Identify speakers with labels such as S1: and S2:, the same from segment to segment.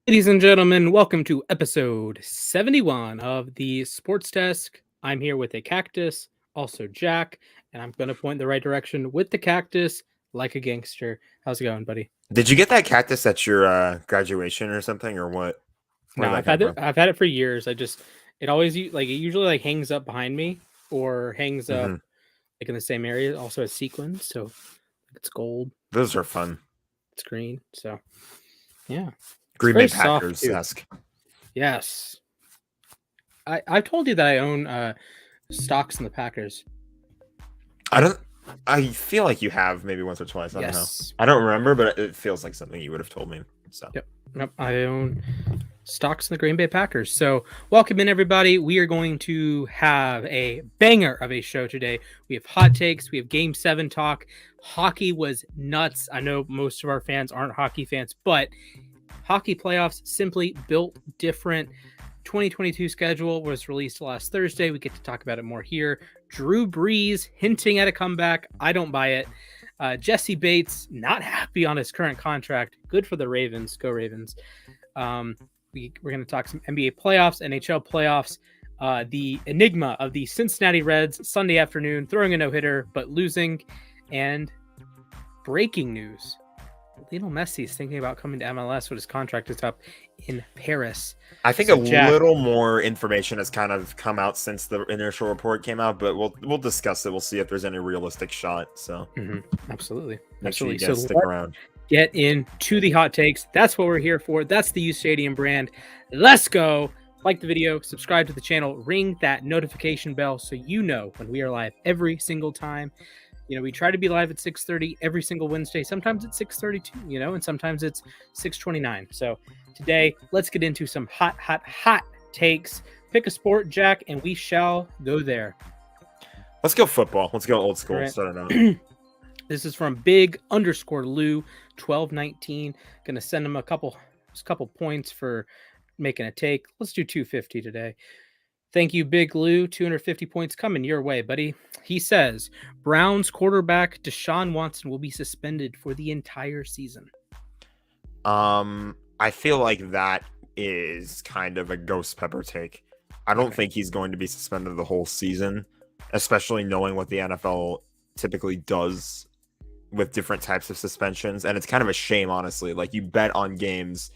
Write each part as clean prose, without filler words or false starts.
S1: Ladies and gentlemen, welcome to episode 71 of the Sports Desk. I'm here with a cactus, also Jack, and I'm going to point the right direction with the cactus like a gangster. How's it going, buddy?
S2: Did you get that cactus at your graduation or something, or what?
S1: No,
S2: Where'd that come from?
S1: I've had it for years. It always it usually hangs up behind me or hangs up
S2: Hmm.
S1: like in the same area. It also has sequins, so it's gold,
S2: Those are fun.
S1: it's green. So yeah, it's
S2: Green Bay
S1: very soft
S2: Packers
S1: too.
S2: esque.
S1: Yes, I've told you that I own stocks in the Packers.
S2: I feel like you have maybe once or twice. I don't know.
S1: Yes.
S2: I don't remember, but it feels like something you would have told me. So
S1: Yep. I own stocks in the Green Bay Packers. So, welcome in, everybody. We are going to have a banger of a show today. We have hot takes. We have Game 7 talk. Hockey was nuts. I know most of our fans aren't hockey fans, but hockey playoffs simply built different. 2022 schedule was released last Thursday. We get to talk about it more here. Drew Brees hinting at a comeback. I don't buy it. Jesse Bates not happy on his current contract. Good for the Ravens. Go Ravens. We're going to talk some NBA playoffs, NHL playoffs. The enigma of the Cincinnati Reds Sunday afternoon, throwing a no-hitter but losing. And breaking news. Lionel Messi is thinking about coming to MLS when his contract is up in Paris.
S2: I think Jack, little more information has kind of come out since the initial report came out, but we'll discuss it. We'll see if there's any realistic shot. So
S1: absolutely.
S2: Make sure you guys stick around.
S1: Get into the hot takes. That's what we're here for. That's the uSTADIUM brand. Let's go. Like the video, subscribe to the channel, ring that notification bell so you know when we are live every single time. You know, we try to be live at 6:30 every single Wednesday. Sometimes it's 6:32, and sometimes it's 6:29. So today, let's get into some hot takes. Pick a sport, Jack, and we shall go there.
S2: Let's go football. Let's go old school. Right. Start it out.
S1: This is from Big_Lou 1219. Gonna send him a couple points for making a take. Let's do 250 today. Thank you, Big Lou. 250 points coming your way, buddy. He says, Browns quarterback Deshaun Watson will be suspended for the entire season.
S2: I feel like that is kind of a ghost pepper take. I don't think he's going to be suspended the whole season, especially knowing what the NFL typically does with different types of suspensions. And it's kind of a shame, honestly. Like, you bet on games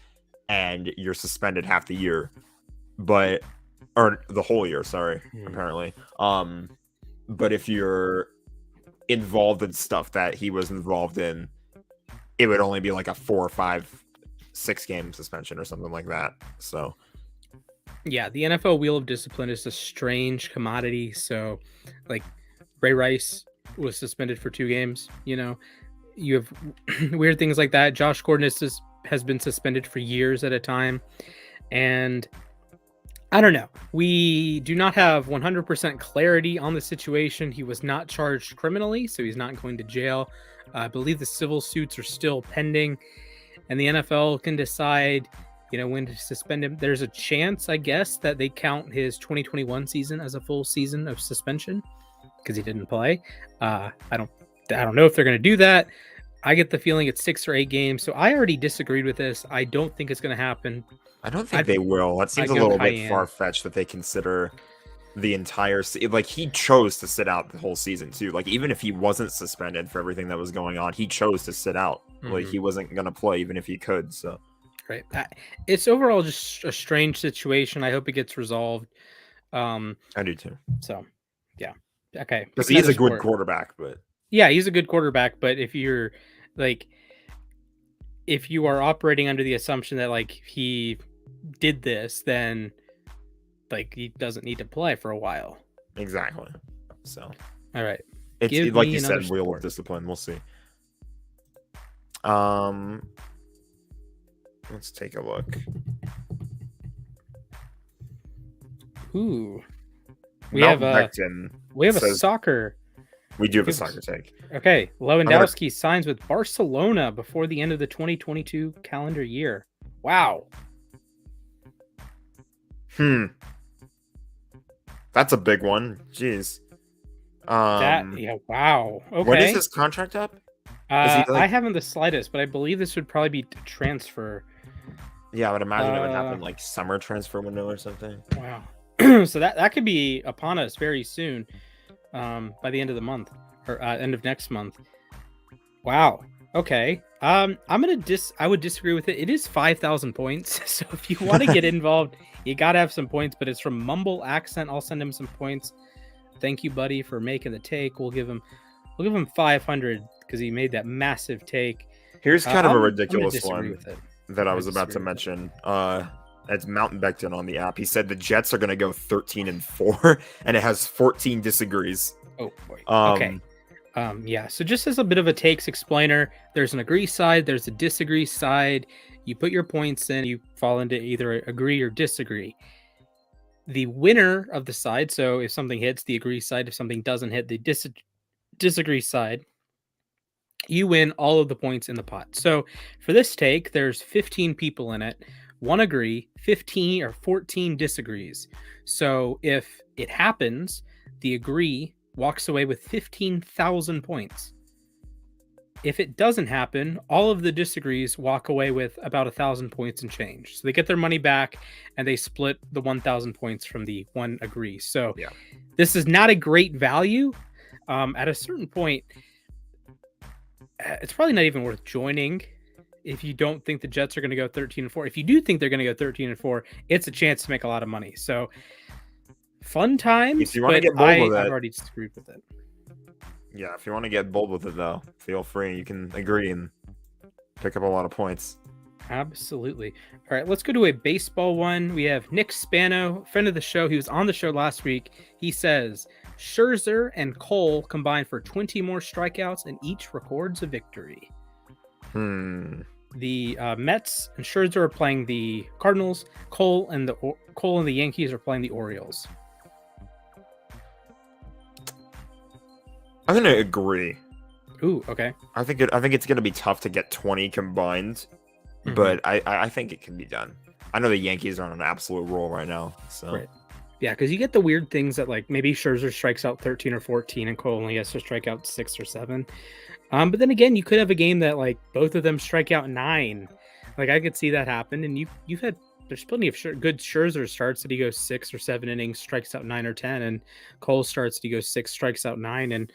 S2: and you're suspended half the year. Or the whole year, sorry, apparently. But if you're involved in stuff that he was involved in, it would only be like a 4, 5, 6 game suspension or something like that. So,
S1: yeah, the NFL wheel of discipline is a strange commodity. So, like, Ray Rice was suspended for 2 games. You have weird things like that. Josh Gordon has been suspended for years at a time, and I don't know. We do not have 100% clarity on the situation. He was not charged criminally, so he's not going to jail. I believe the civil suits are still pending, and the NFL can decide, when to suspend him. There's a chance, I guess, that they count his 2021 season as a full season of suspension because he didn't play. I don't know if they're going to do that. I get the feeling it's 6 or 8 games, so I already disagreed with this. I don't think it's going to happen.
S2: I don't think they will. That seems a little bit far-fetched that they consider the entire like, he chose to sit out the whole season too. Like, even if he wasn't suspended for everything that was going on, he chose to sit out. Like, he wasn't going to play even if he could. So,
S1: right. It's overall just a strange situation. I hope it gets resolved.
S2: I do too.
S1: So, yeah. Okay.
S2: Because he is a good quarterback, but
S1: yeah, he's a good quarterback. But if you are operating under the assumption that like he did this, then like he doesn't need to play for a while.
S2: Exactly. So,
S1: all right.
S2: It's like you said, wheel of discipline. We'll see. Let's take a look.
S1: Ooh. We have a soccer.
S2: We do have a soccer take.
S1: Okay. Lewandowski signs with Barcelona before the end of the 2022 calendar year. Wow.
S2: That's a big one. Jeez.
S1: Wow. Okay.
S2: When is his contract up?
S1: I haven't the slightest, but I believe this would probably be transfer.
S2: Yeah, I would imagine it would happen like summer transfer window or something.
S1: Wow. So that could be upon us very soon, by the end of the month or end of next month. Wow. Okay. I would disagree with it. It is 5,000 points. So if you want to get involved, you gotta have some points. But it's from Mumble Accent. I'll send him some points. Thank you, buddy, for making the take. We'll give him 500 because he made that massive take.
S2: Here's kind of a ridiculous one
S1: with it.
S2: that I was about to mention. It's Mountain Beckton on the app. He said the Jets are going to go 13-4, and it has 14 disagrees.
S1: Oh boy. Okay. Yeah. So just as a bit of a takes explainer, there's an agree side, there's a disagree side. You put your points in, you fall into either agree or disagree. The winner of the side, so if something hits, the agree side. If something doesn't hit, the disagree side, you win all of the points in the pot. So for this take, there's 15 people in it. One agree, 15 or 14 disagrees. So if it happens, the agree walks away with 15,000 points. If it doesn't happen, all of the disagrees walk away with about 1,000 points and change. So they get their money back and they split the 1,000 points from the one agree. So This is not a great value. At a certain point, it's probably not even worth joining if you don't think the Jets are going to go 13-4. If you do think they're going to go 13-4, it's a chance to make a lot of money. So fun times.
S2: If you want to get bold with it,
S1: I've already disagreed with it.
S2: Yeah, if you want to get bold with it, though, feel free. You can agree and pick up a lot of points.
S1: Absolutely. All right, let's go to a baseball one. We have Nick Spano, friend of the show. He was on the show last week. He says, Scherzer and Cole combined for 20 more strikeouts and each records a victory. The Mets and Scherzer are playing the Cardinals. Cole and the Yankees are playing the Orioles.
S2: I'm gonna agree.
S1: Ooh, okay.
S2: I think it's gonna be tough to get 20 combined, but I think it can be done. I know the Yankees are on an absolute roll right now, so
S1: right. Yeah, because you get the weird things that like maybe Scherzer strikes out 13 or 14 and Cole only has to strike out 6 or 7. But then again, you could have a game that like both of them strike out 9. Like I could see that happen, and there's plenty of good Scherzer starts that he goes 6 or 7 innings, strikes out 9 or 10, and Cole starts that he goes 6, strikes out 9, and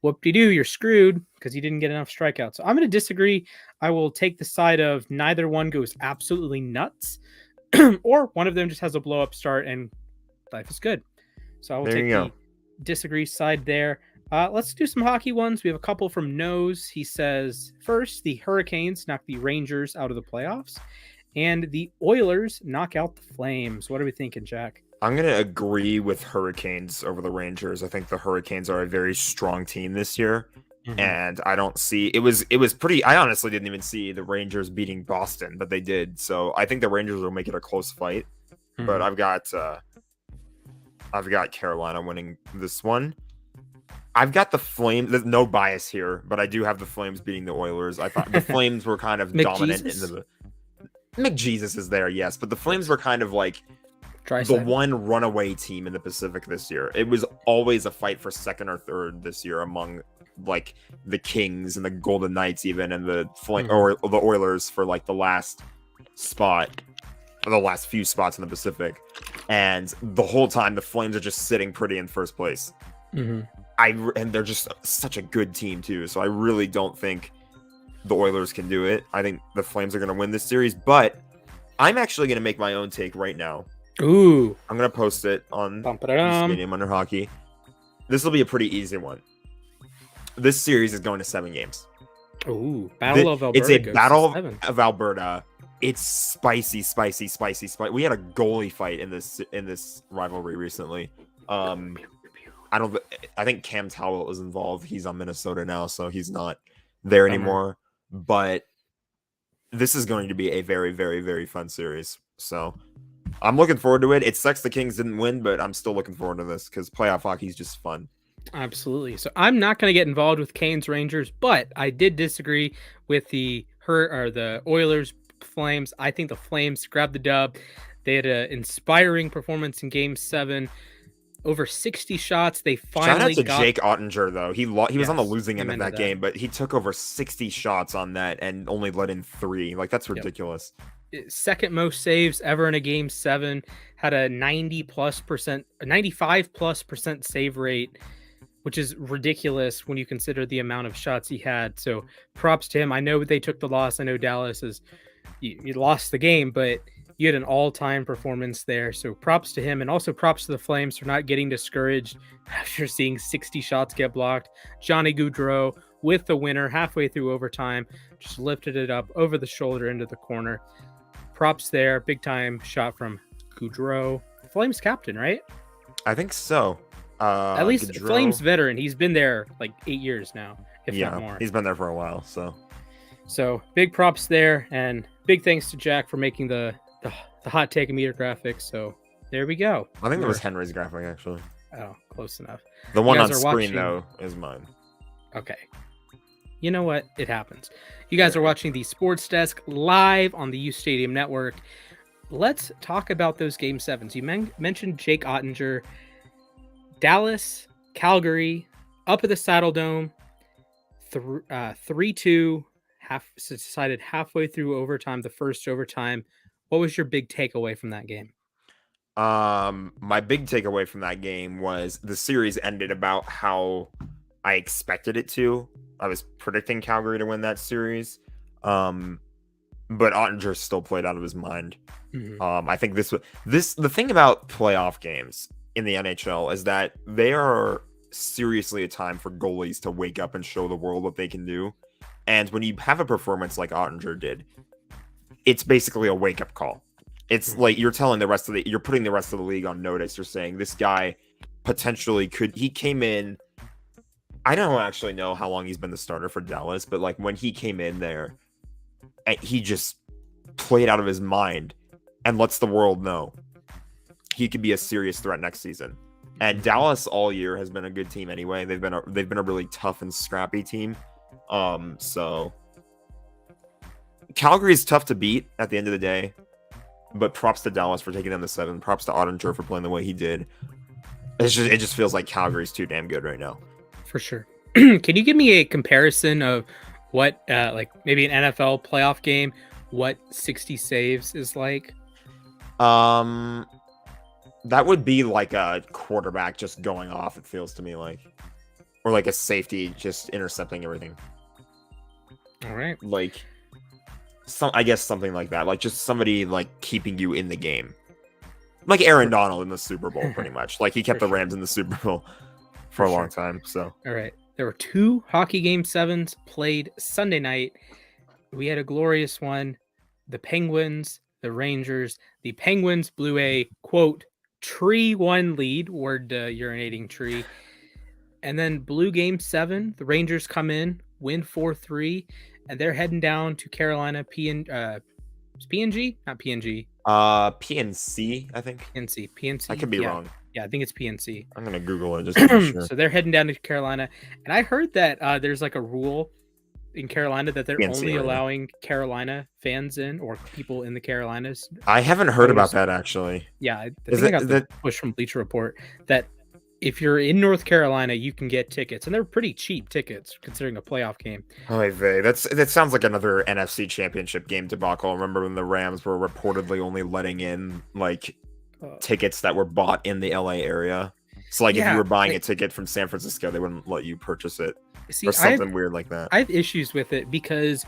S1: whoop-de-doo, you're screwed because you didn't get enough strikeouts. So I'm going to disagree. I will take the side of neither one goes absolutely nuts, or one of them just has a blow-up start and life is good. So I will take the disagree side there. Let's do some hockey ones. We have a couple from Nose. He says, first, the Hurricanes knock the Rangers out of the playoffs, and the Oilers knock out the Flames. What are we thinking, Jack?
S2: I'm going to agree with Hurricanes over the Rangers. I think the Hurricanes are a very strong team this year. And I don't see it was pretty. I honestly didn't even see the Rangers beating Boston, but they did. So I think the Rangers will make it a close fight. But I've got Carolina winning this one. I've got the Flames. There's no bias here, but I do have the Flames beating the Oilers. I thought the Flames were kind of dominant into the. McJesus is there, yes, but the Flames were kind of like the one runaway team in the Pacific this year. It was always a fight for second or third this year among like the Kings and the Golden Knights, even, and the or the Oilers for like the last spot, or the last few spots in the Pacific. And the whole time, the Flames are just sitting pretty in first place. And they're just such a good team too. So I really don't think the Oilers can do it. I think the Flames are going to win this series, but I'm actually going to make my own take right now.
S1: Ooh.
S2: I'm going to post it on uSTADIUM Under Hockey. This will be a pretty easy one. This series is going to 7 games.
S1: Ooh. Battle of Alberta.
S2: It's a battle of Alberta. It's spicy. We had a goalie fight in this rivalry recently. I think Cam Towell is involved. He's on Minnesota now, so he's not there anymore. But this is going to be a very, very, very fun series. So I'm looking forward to it. It sucks the Kings didn't win, but I'm still looking forward to this because playoff hockey is just fun.
S1: Absolutely. So I'm not going to get involved with Canes Rangers, but I did disagree with the Oilers Flames. I think the Flames grabbed the dub. They had an inspiring performance in Game 7. Over 60 shots. They finally
S2: Shout out to Jake Ottinger, though. He was on the losing end of that game, but he took over 60 shots on that and only let in 3. Like, that's ridiculous.
S1: second most saves ever in a game 7, had a 95+% save rate, which is ridiculous when you consider the amount of shots he had. So props to him. I know they took the loss. I know Dallas is you lost the game, but you had an all-time performance there. So props to him, and also props to the Flames for not getting discouraged after seeing 60 shots get blocked. Johnny Gaudreau with the winner halfway through overtime, just lifted it up over the shoulder into the corner. Props there. Big time shot from Gaudreau. Flames captain, right?
S2: I think so.
S1: At least Gaudreau, Flames veteran. He's been there like 8 years now, if not more.
S2: He's been there for a while.
S1: So big props there, and big thanks to Jack for making the hot take meter graphics. So there we go.
S2: I think that was Henry's graphic, actually.
S1: Oh, close enough.
S2: The one on screen, though, is mine.
S1: Okay. You know what? It happens. You guys are watching the Sports Desk live on the uSTADIUM network. Let's talk about those Game 7s. You mentioned Jake Ottinger. Dallas, Calgary, up at the Saddle Dome, 3-2, decided halfway through overtime, the first overtime. What was your big takeaway from that game?
S2: My big takeaway from that game was the series ended about how I expected it to. I was predicting Calgary to win that series, but Ottinger still played out of his mind. Mm-hmm. I think the thing about playoff games in the NHL is that they are seriously a time for goalies to wake up and show the world what they can do. And when you have a performance like Ottinger did, it's basically a wake-up call. It's like you're putting the rest of the league on notice. You're saying this guy potentially he came in. I don't actually know how long he's been the starter for Dallas, but like when he came in there, he just played out of his mind and lets the world know he could be a serious threat next season. And Dallas all year has been a good team anyway. They've been a really tough and scrappy team. So Calgary is tough to beat at the end of the day, but props to Dallas for taking them to 7. Props to Ottinger for playing the way he did. It just feels like Calgary's too damn good right now.
S1: For sure. Can you give me a comparison of what, like maybe an NFL playoff game, what 60 saves is like?
S2: That would be like a quarterback just going off, it feels to me like. Or like a safety just intercepting everything.
S1: All right.
S2: Like, I guess something like that. Like just somebody like keeping you in the game. Like Aaron Donald in the Super Bowl, pretty much. Like he kept the Rams in the Super Bowl for a long time. So.
S1: All right. There were 2 hockey Game 7s played Sunday night. We had a glorious one. The Penguins, the Rangers. The Penguins blew a, quote, 3-1 lead, word urinating tree, and then blew Game 7. The Rangers come in, win 4-3, and they're heading down to Carolina. PNG? Not PNG.
S2: PNC, I think.
S1: PNC.
S2: I could be wrong.
S1: Yeah, I think it's PNC.
S2: I'm gonna Google it just to be sure.
S1: So they're heading down to Carolina, and I heard that there's like a rule in Carolina that they're PNC, only allowing Carolina fans in, or people in the Carolinas.
S2: I haven't heard about that actually.
S1: Yeah, I think I got the push from Bleacher Report that if you're in North Carolina, you can get tickets, and they're pretty cheap tickets considering a playoff game.
S2: Oh, that sounds like another NFC Championship game debacle. Remember when the Rams were reportedly only letting in like tickets that were bought in the LA area? So like if you were buying a ticket from San Francisco, they wouldn't let you purchase it.
S1: See,
S2: or something weird like that.
S1: I have issues with it because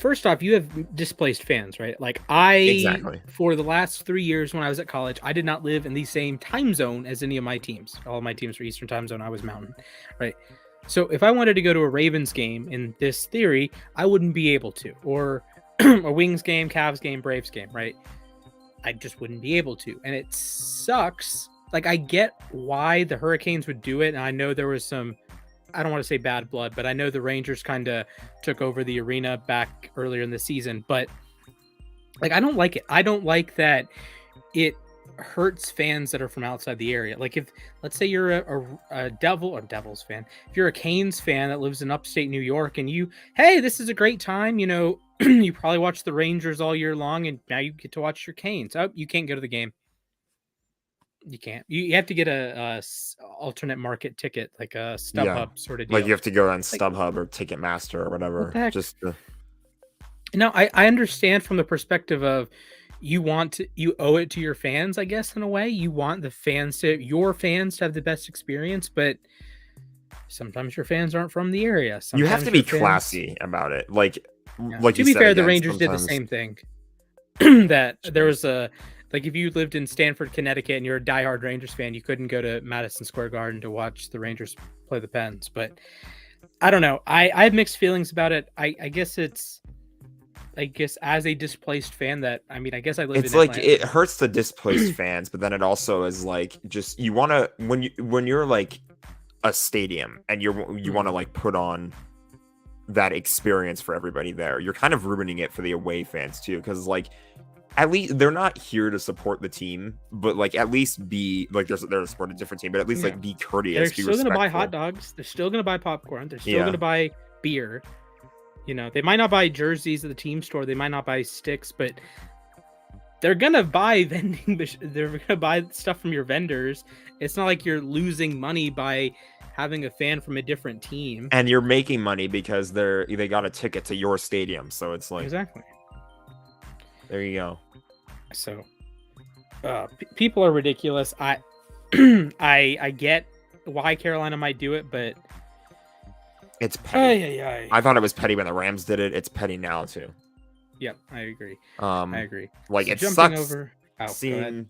S1: first off, you have displaced fans, right? Like for the last 3 years when I was at college, I did not live in the same time zone as any of my teams. All of my teams were Eastern time zone. I was Mountain, right? So if I wanted to go to a Ravens game in this theory, I wouldn't be able to, or a Wings game, Cavs game, Braves game, right? I just wouldn't be able to. And it sucks. Like I get why the Hurricanes would do it. And I know there was some, I don't want to say bad blood, but I know the Rangers kind of took over the arena back earlier in the season, but like, I don't like it. I don't like that it hurts fans that are from outside the area. Like if, let's say you're a Devils fan, if you're a Canes fan that lives in upstate New York and hey, this is a great time, you probably watch the Rangers all year long and now you get to watch your Canes. Oh, you can't go to the game. You can't. You have to get a alternate market ticket, like a StubHub sort of deal.
S2: Like you have to go on StubHub or Ticketmaster or whatever.
S1: No, I understand from the perspective of you owe it to your fans, I guess, in a way. You want your fans to have the best experience, but sometimes your fans aren't from the area.
S2: You have to
S1: Sometimes
S2: be
S1: your fans,
S2: classy about it. Like
S1: yeah.
S2: like
S1: To
S2: you
S1: be
S2: said
S1: fair, the
S2: again,
S1: Rangers did the
S2: sometimes
S1: same thing. That there was like if you lived in Sanford, Connecticut, and you're a diehard Rangers fan, you couldn't go to Madison Square Garden to watch the Rangers play the Pens. But I don't know. I have mixed feelings about it. I guess as a displaced fan I guess I live
S2: it's
S1: in
S2: like
S1: Atlanta.
S2: it hurts the displaced fans, but then it also is like just you want to when you're like a stadium and you want to like put on that experience for everybody there. You're kind of ruining it for the away fans too, because like at least they're not here to support the team, but like at least be like they're to support a different team, but at least
S1: Yeah.
S2: like be courteous,
S1: They're
S2: be
S1: still going to buy hot
S2: respectful.
S1: dogs. They're still going to buy popcorn. They're still
S2: Yeah,
S1: going to buy beer. You know, they might not buy jerseys at the team store. They might not buy sticks, but they're going to buy they're going to buy stuff from your vendors. It's not like you're losing money by having a fan from a different team.
S2: and you're making money because they got a ticket to your stadium, so it's like
S1: Exactly.
S2: there you go.
S1: So, people are ridiculous. I get why Carolina might do it, but
S2: It's petty.
S1: I
S2: I thought it was petty when the Rams did it. It's petty now too.
S1: yeah, I agree. I agree.
S2: Like
S1: So
S2: it
S1: jumping
S2: sucks
S1: over. Oh, go ahead.
S2: seeing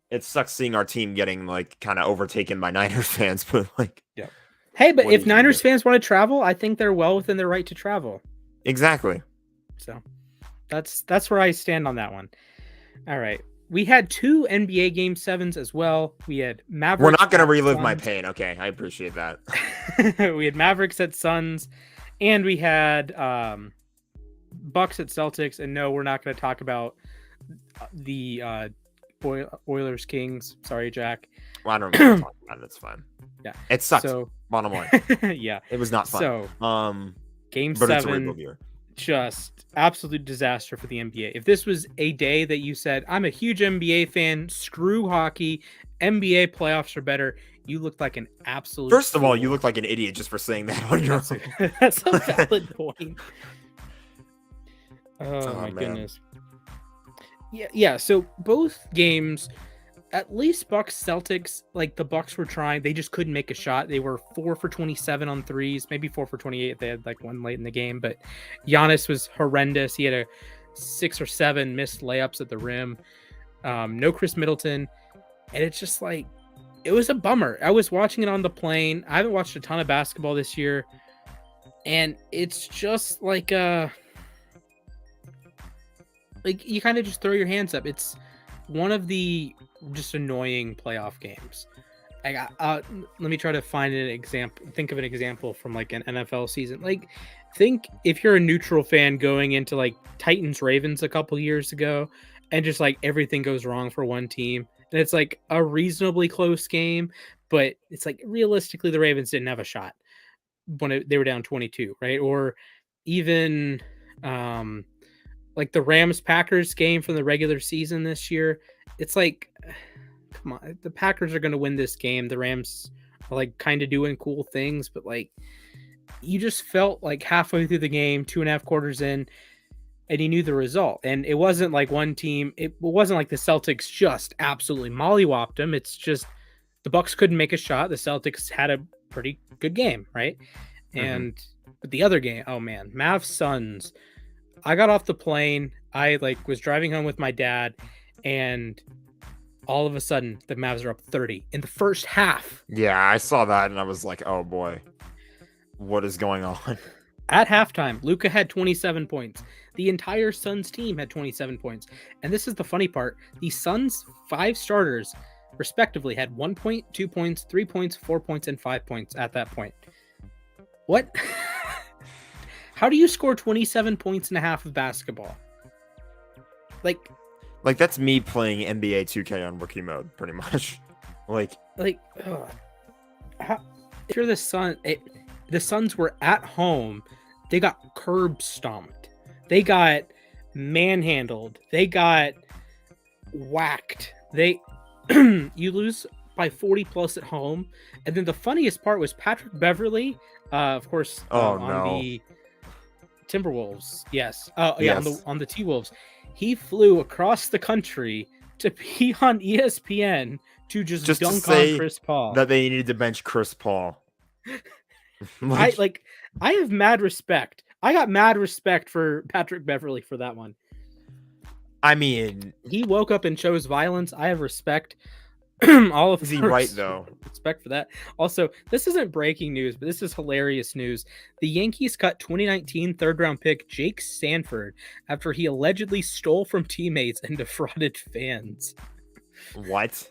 S2: it sucks seeing our team getting like kind of overtaken by Niners fans, but like
S1: Yeah. Hey, but
S2: what
S1: if
S2: are you gonna
S1: Niners
S2: do?
S1: fans want to travel, I think they're well within their right to travel.
S2: Exactly.
S1: So that's where I stand on that one. All right. We had two NBA Game 7s as well. We had Mavericks.
S2: We're not gonna
S1: at
S2: relive my
S1: Suns.
S2: pain. Okay, I appreciate that.
S1: We had Mavericks at Suns, and we had Bucks at Celtics. And no, we're not going to talk about the Oilers Kings. Sorry, Jack.
S2: Well, I don't really talk about it. It's fine.
S1: Yeah,
S2: It sucked.
S1: So
S2: Bottom line,
S1: yeah,
S2: it was not fun.
S1: So Game
S2: But it's a
S1: 7,
S2: real year.
S1: just absolute disaster for the NBA. If this was a day that you said, I'm a huge NBA fan, screw hockey, NBA playoffs are better, you looked like an absolute
S2: First of all,
S1: fool.
S2: you look like an idiot just for saying that on your own.
S1: That's a valid point. Oh my
S2: man.
S1: goodness. Yeah. So both games, at least Bucks Celtics, like the Bucks were trying, they just couldn't make a shot. They were 4 for 27 on threes, maybe 4 for 28 if they had like one late in the game. But Giannis was horrendous. He had a 6 or 7 missed layups at the rim. No Chris Middleton, and it's just like it was a bummer. I was watching it on the plane. I haven't watched a ton of basketball this year, and it's just like you kind of just throw your hands up. It's one of the just annoying playoff games. Let me try to find an example. Think of an example from like an NFL season. Like, think if you're a neutral fan going into like Titans Ravens a couple years ago, and just like everything goes wrong for one team, and it's like a reasonably close game, but it's like realistically the Ravens didn't have a shot when they were down 22, right? Or even like the Rams Packers game from the regular season this year. It's like, come on, the Packers are going to win this game. The Rams are like kind of doing cool things, but like you just felt like halfway through the game, 2.5 quarters in, and you knew the result. And it wasn't like one team. It wasn't like the Celtics just absolutely mollywopped them. It's just the Bucks couldn't make a shot. The Celtics had a pretty good game, right? And but the other game, oh man, Mavs Suns. I got off the plane. I like was driving home with my dad, and all of a sudden the Mavs are up 30 in the first half.
S2: Yeah, I saw that and I was like, oh boy, what is going on?
S1: At halftime, Luka had 27 points. The entire Suns team had 27 points. And this is the funny part. The Suns' 5 starters, respectively, had 1 point, 2 points, 3 points, 4 points, and 5 points at that point. What? How do you score 27 points and a half of basketball? Like
S2: that's me playing NBA 2K on rookie mode, pretty much.
S1: How, if you're the Sun, the Suns were at home. They got curb stomped. They got manhandled. They got whacked. You lose by 40 plus at home. And then the funniest part was Patrick Beverley, of course, Timberwolves. Yes. Oh yeah,
S2: Yes.
S1: on the T-Wolves. He flew across the country to be on ESPN to just
S2: Just to
S1: dunk on
S2: say
S1: Chris Paul.
S2: that they needed to bench Chris Paul.
S1: I have mad respect. I got mad respect for Patrick Beverley for that one.
S2: I mean,
S1: he woke up and chose violence. I have respect. All of
S2: is he right though?
S1: Respect for that. Also, this isn't breaking news, but this is hilarious news. The Yankees cut 2019 third-round pick Jake Sanford after he allegedly stole from teammates and defrauded fans.
S2: What?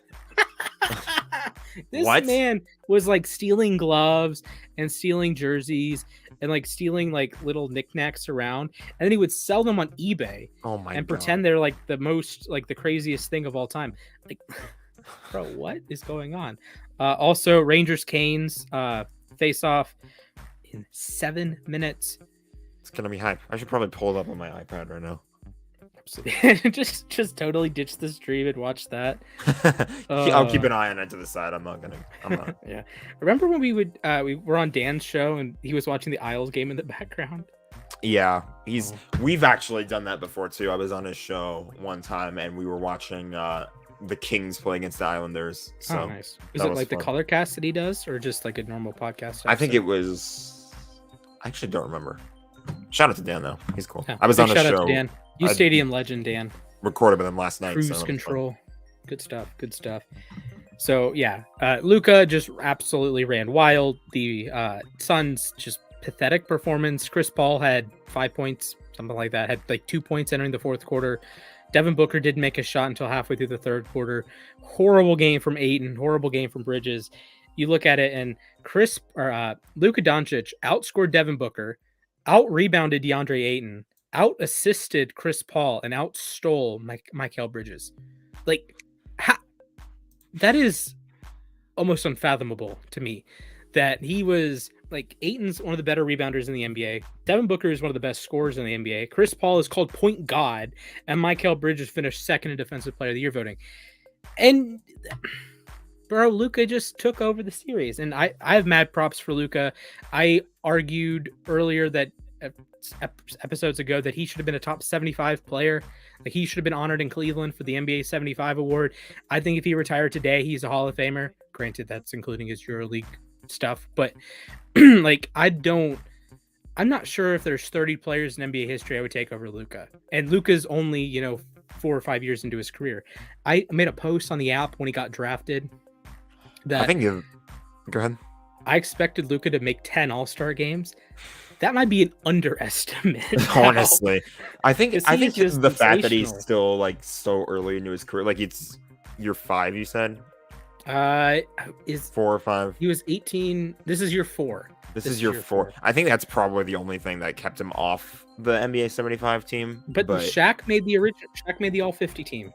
S1: This man was like stealing gloves and stealing jerseys and like stealing like little knickknacks around, and then he would sell them on eBay.
S2: Oh my
S1: and
S2: God.
S1: Pretend they're like the most like the craziest thing of all time. Like, bro, what is going on? Also, Rangers Canes face off in 7 minutes.
S2: It's gonna be hype. I should probably pull it up on my iPad right now.
S1: just totally ditch the stream and watch that.
S2: I'll keep an eye on it to the side. I'm not.
S1: Yeah. Remember when we were on Dan's show and he was watching the Isles game in the background?
S2: Yeah, we've actually done that before too. I was on his show one time and we were watching the Kings play against the Islanders. So
S1: nice. Is it like fun. The color cast that he does, or just like a normal podcast?
S2: I think it was. I actually don't remember. Shout out to Dan though. He's cool.
S1: Yeah,
S2: I was on his show.
S1: Shout out to Dan. uSTADIUM legend, Dan.
S2: Recorded with him last night.
S1: Cruise control. Good stuff. So yeah, Luka just absolutely ran wild. The Suns just pathetic performance. Chris Paul had 5 points, something like that. Had like 2 points entering the fourth quarter. Devin Booker didn't make a shot until halfway through the third quarter. Horrible game from Ayton. Horrible game from Bridges. You look at it, and Luka Doncic outscored Devin Booker, out-rebounded DeAndre Ayton, out-assisted Chris Paul, and out-stole Mikal Bridges. Like, that is almost unfathomable to me. That he was, like, Ayton's one of the better rebounders in the NBA. Devin Booker is one of the best scorers in the NBA. Chris Paul is called point god, and Mikal Bridges finished second in Defensive Player of the Year voting. And, bro, Luka just took over the series. And I have mad props for Luka. I argued earlier that episodes ago that he should have been a top 75 player. Like, he should have been honored in Cleveland for the NBA 75 award. I think if he retired today, he's a Hall of Famer. Granted, that's including his EuroLeague stuff, but like, I'm not sure if there's 30 players in NBA history I would take over Luka. And Luka's only, 4 or 5 years into his career. I made a post on the app when he got drafted that
S2: go ahead.
S1: I expected Luka to make 10 All-Star games. That might be an underestimate.
S2: Honestly, I think
S1: just
S2: the fact that he's still like so early into his career, like it's year 5, you said.
S1: Is
S2: 4 or 5?
S1: He was 18. This is year 4.
S2: This is year 4. I think that's probably the only thing that kept him off the NBA 75 team.
S1: But Shaq made the original. Shaq made the All 50 team.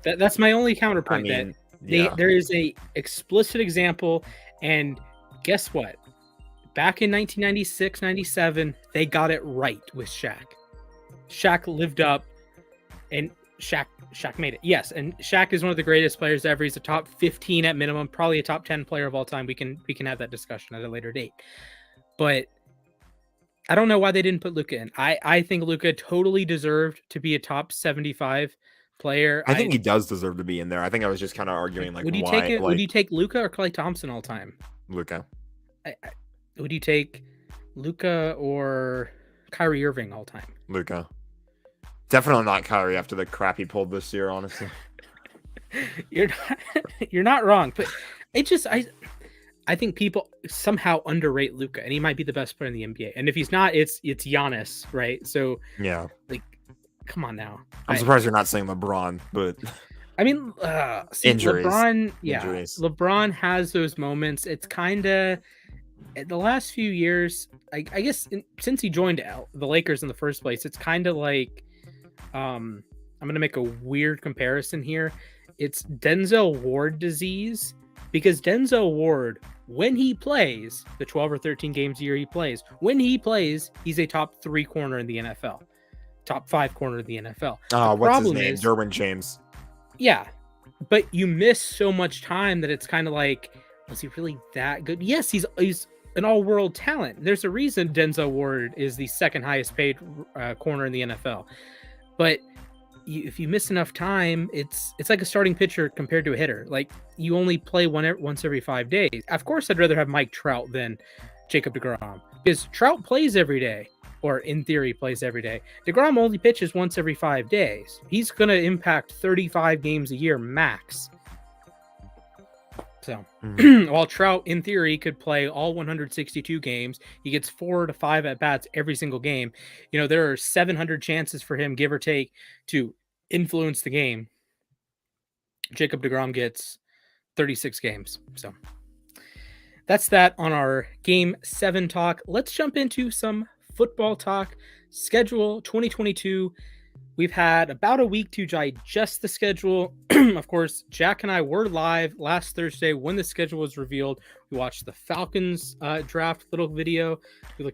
S1: That's my only counterpoint. There is a explicit example, and guess what? Back in 1996, 97, they got it right with Shaq. Shaq lived up, and Shaq made it. Yes, and Shaq is one of the greatest players ever. He's a top 15 at minimum, probably a top 10 player of all time. We can have that discussion at a later date. But I don't know why they didn't put Luka in. I think Luka totally deserved to be a top 75 player.
S2: I think he does deserve to be in there. I think I was just kind of arguing like,
S1: would you
S2: why?
S1: Take it? Would you take Luka or Klay Thompson all time?
S2: Luka.
S1: Would you take Luka or Kyrie Irving all time?
S2: Luka. Definitely not Kyrie after the crap he pulled this year, honestly.
S1: You're not wrong, but I think people somehow underrate Luka, and he might be the best player in the NBA. And if he's not, it's Giannis, right? So
S2: yeah,
S1: like, come on now.
S2: I'm surprised you're not saying LeBron, but
S1: I mean,
S2: injuries.
S1: LeBron has those moments. It's kind of the last few years, I guess, since he joined the Lakers in the first place, it's kind of like, I'm going to make a weird comparison here. It's Denzel Ward disease, because Denzel Ward, when he plays, the 12 or 13 games a year he plays, when he plays, he's a top 3 corner in the NFL, top 5 corner in the NFL.
S2: What's his name? Derwin James.
S1: Yeah, but you miss so much time that it's kind of like, was he really that good? Yes, he's an all-world talent. There's a reason Denzel Ward is the second highest paid corner in the NFL. But if you miss enough time, it's like a starting pitcher compared to a hitter. Like, you only play once every 5 days. Of course, I'd rather have Mike Trout than Jacob deGrom, because Trout plays every day, or in theory plays every day. deGrom only pitches once every 5 days. He's going to impact 35 games a year max. So while Trout, in theory, could play all 162 games, he gets 4 to 5 at bats every single game. You know, there are 700 chances for him, give or take, to influence the game. Jacob deGrom gets 36 games. So that's that on our Game 7 talk. Let's jump into some football talk. Schedule 2022. We've had about a week to digest the schedule. Of course, Jack and I were live last Thursday when the schedule was revealed. We watched the Falcons draft little video.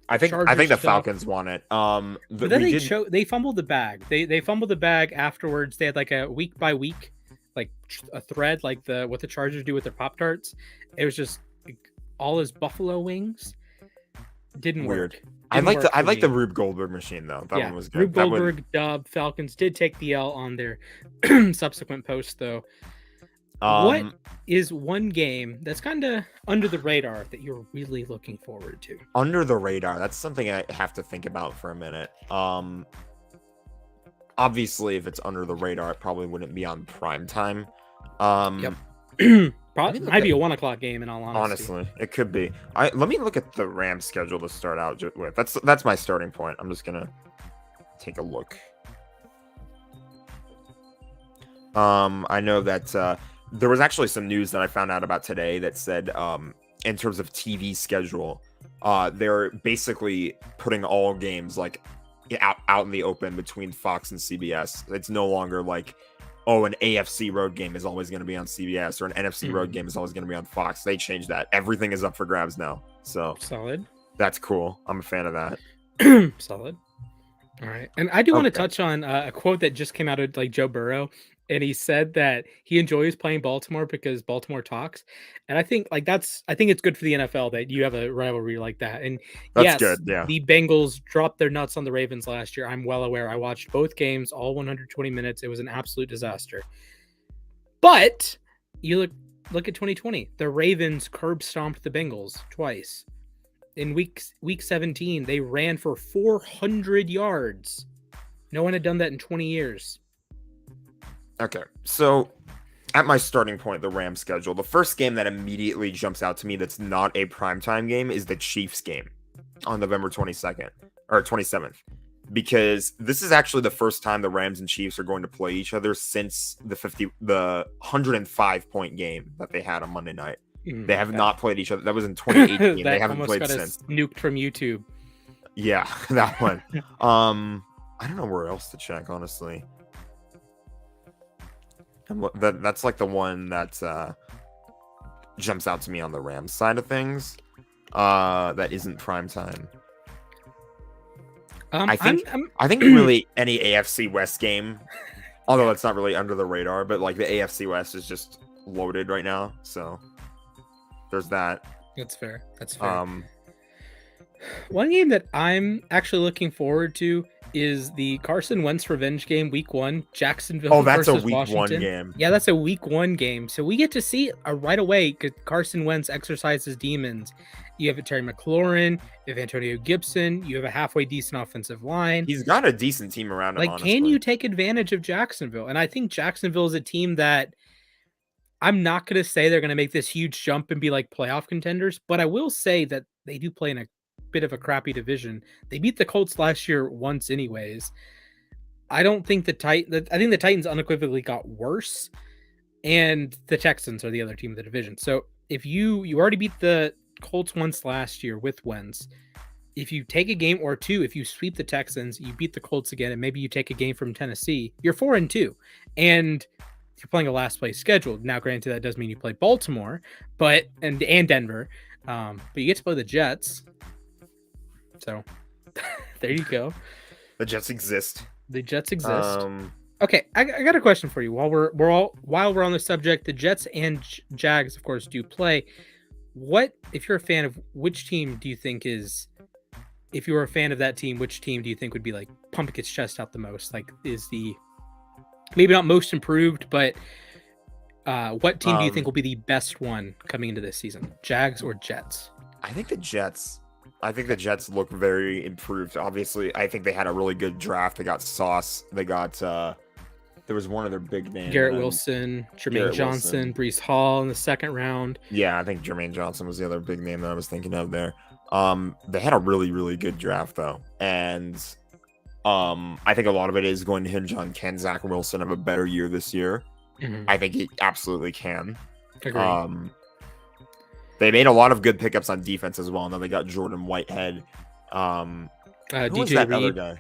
S2: I think the Falcons won it.
S1: But then they fumbled the bag. They fumbled the bag afterwards. They had like a week by week, like a thread, like what the Chargers do with their Pop-Tarts. It was just all his buffalo wings. Didn't work.
S2: I like the Rube Goldberg machine though. That one was good.
S1: Rube Goldberg dub. Falcons did take the L on their subsequent post though. What is one game that's kind of under the radar that you're really looking forward to?
S2: Under the radar. That's something I have to think about for a minute. Obviously, if it's under the radar, it probably wouldn't be on prime time.
S1: Probably might be a 1:00 game in all honesty.
S2: Honestly, it could be. Let me look at the Rams schedule to start out with. That's my starting point. I'm just gonna take a look. I know that there was actually some news that I found out about today that said, in terms of TV schedule, they're basically putting all games like out in the open between Fox and CBS. It's no longer like, oh, an AFC road game is always going to be on CBS, or an NFC road game is always going to be on Fox. They changed that. Everything is up for grabs now. So
S1: solid.
S2: That's cool. I'm a fan of that.
S1: Solid. All right. And I do want to touch on a quote that just came out of like Joe Burrow. And he said that he enjoys playing Baltimore because Baltimore talks. And I think it's good for the NFL that you have a rivalry like that. And that's good. Yeah. The Bengals dropped their nuts on the Ravens last year. I'm well aware. I watched both games, all 120 minutes. It was an absolute disaster. But you look at 2020. The Ravens curb stomped the Bengals twice. In week 17, they ran for 400 yards. No one had done that in 20 years.
S2: Okay, so at my starting point, the Rams schedule, the first game that immediately jumps out to me that's not a primetime game is the Chiefs game on November 22nd or 27th, because this is actually the first time the Rams and Chiefs are going to play each other since the 105-point game that they had on Monday night. They have not played each other. That was in 2018. They haven't played since.
S1: Nuked from YouTube.
S2: Yeah, that one. I don't know where else to check, honestly. That's like the one that jumps out to me on the Rams side of things. That isn't prime time. I think really any AFC West game, although it's not really under the radar, but like the AFC West is just loaded right now. So there's that.
S1: That's fair. One game that I'm actually looking forward to is the Carson Wentz revenge game, week 1, Jacksonville versus Washington. Oh, that's a week 1 game. Yeah, that's a week 1 game. So we get to see right away Carson Wentz exercise his demons. You have Terry McLaurin, you have Antonio Gibson, you have a halfway decent offensive line.
S2: He's got a decent team around him,
S1: like, honestly. Can you take advantage of Jacksonville? And I think Jacksonville is a team that I'm not going to say they're going to make this huge jump and be like playoff contenders, but I will say that they do play in a bit of a crappy division. They beat the Colts last year once anyways. I think the Titans unequivocally got worse, and the Texans are the other team in the division. So if you already beat the Colts once last year with Wentz, if you take a game or two, if you sweep the Texans, you beat the Colts again, and maybe you take a game from Tennessee, you're 4-2, and you're playing a last place schedule. Now, granted, that does mean you play Baltimore, and Denver, but you get to play the Jets. So there you go.
S2: The Jets exist.
S1: Okay, I got a question for you. While we're on the subject, the Jets and Jags, of course, do play. if you're a fan of which team do you think is, if you were a fan of that team, which team do you think would be like pumping its chest out the most? Like, is the maybe not most improved, but what team do you think will be the best one coming into this season? Jags or Jets?
S2: I think the Jets. I think the Jets look very improved. Obviously, I think they had a really good draft. They got Sauce. They got there was one other big name.
S1: Garrett Wilson, Jermaine Johnson, Brees Hall in the second round.
S2: Yeah, I think Jermaine Johnson was the other big name that I was thinking of there. They had a really, really good draft though. And I think a lot of it is going to hinge on, can Zach Wilson have a better year this year? Mm-hmm. I think he absolutely can.
S1: Agreed.
S2: They made a lot of good pickups on defense as well. And then they got Jordan Whitehead.
S1: DJ Reed.
S2: Guy?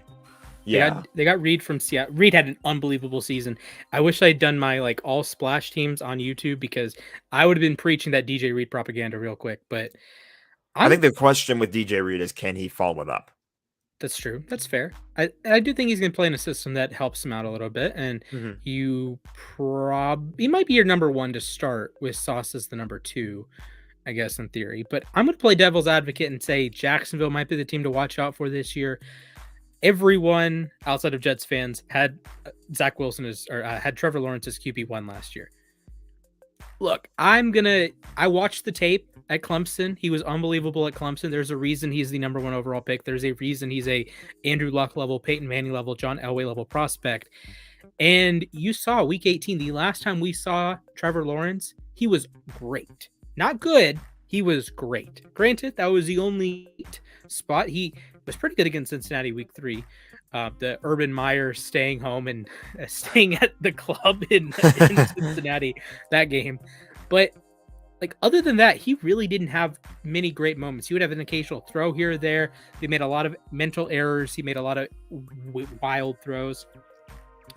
S1: Yeah, they got Reed from Seattle. Reed had an unbelievable season. I wish I'd done my like all splash teams on YouTube, because I would have been preaching that DJ Reed propaganda real quick. But
S2: I think the question with DJ Reed is, can he follow it up?
S1: That's true. That's fair. I do think he's going to play in a system that helps him out a little bit, and he might be your number one to start with Sauce as the number two, I guess, in theory. But I'm going to play devil's advocate and say Jacksonville might be the team to watch out for this year. Everyone outside of Jets fans had Zach Wilson had Trevor Lawrence as QB1 last year. Look, I watched the tape at Clemson. He was unbelievable at Clemson. There's a reason he's the number one overall pick. There's a reason he's a Andrew Luck level, Peyton Manning level, John Elway level prospect. And you saw week 18, the last time we saw Trevor Lawrence, he was great. Not good. He was great. Granted, that was the only spot. He was pretty good against Cincinnati week 3. The Urban Meyer staying home and staying at the club in Cincinnati that game. But like, other than that, he really didn't have many great moments. He would have an occasional throw here or there. He made a lot of mental errors. He made a lot of wild throws.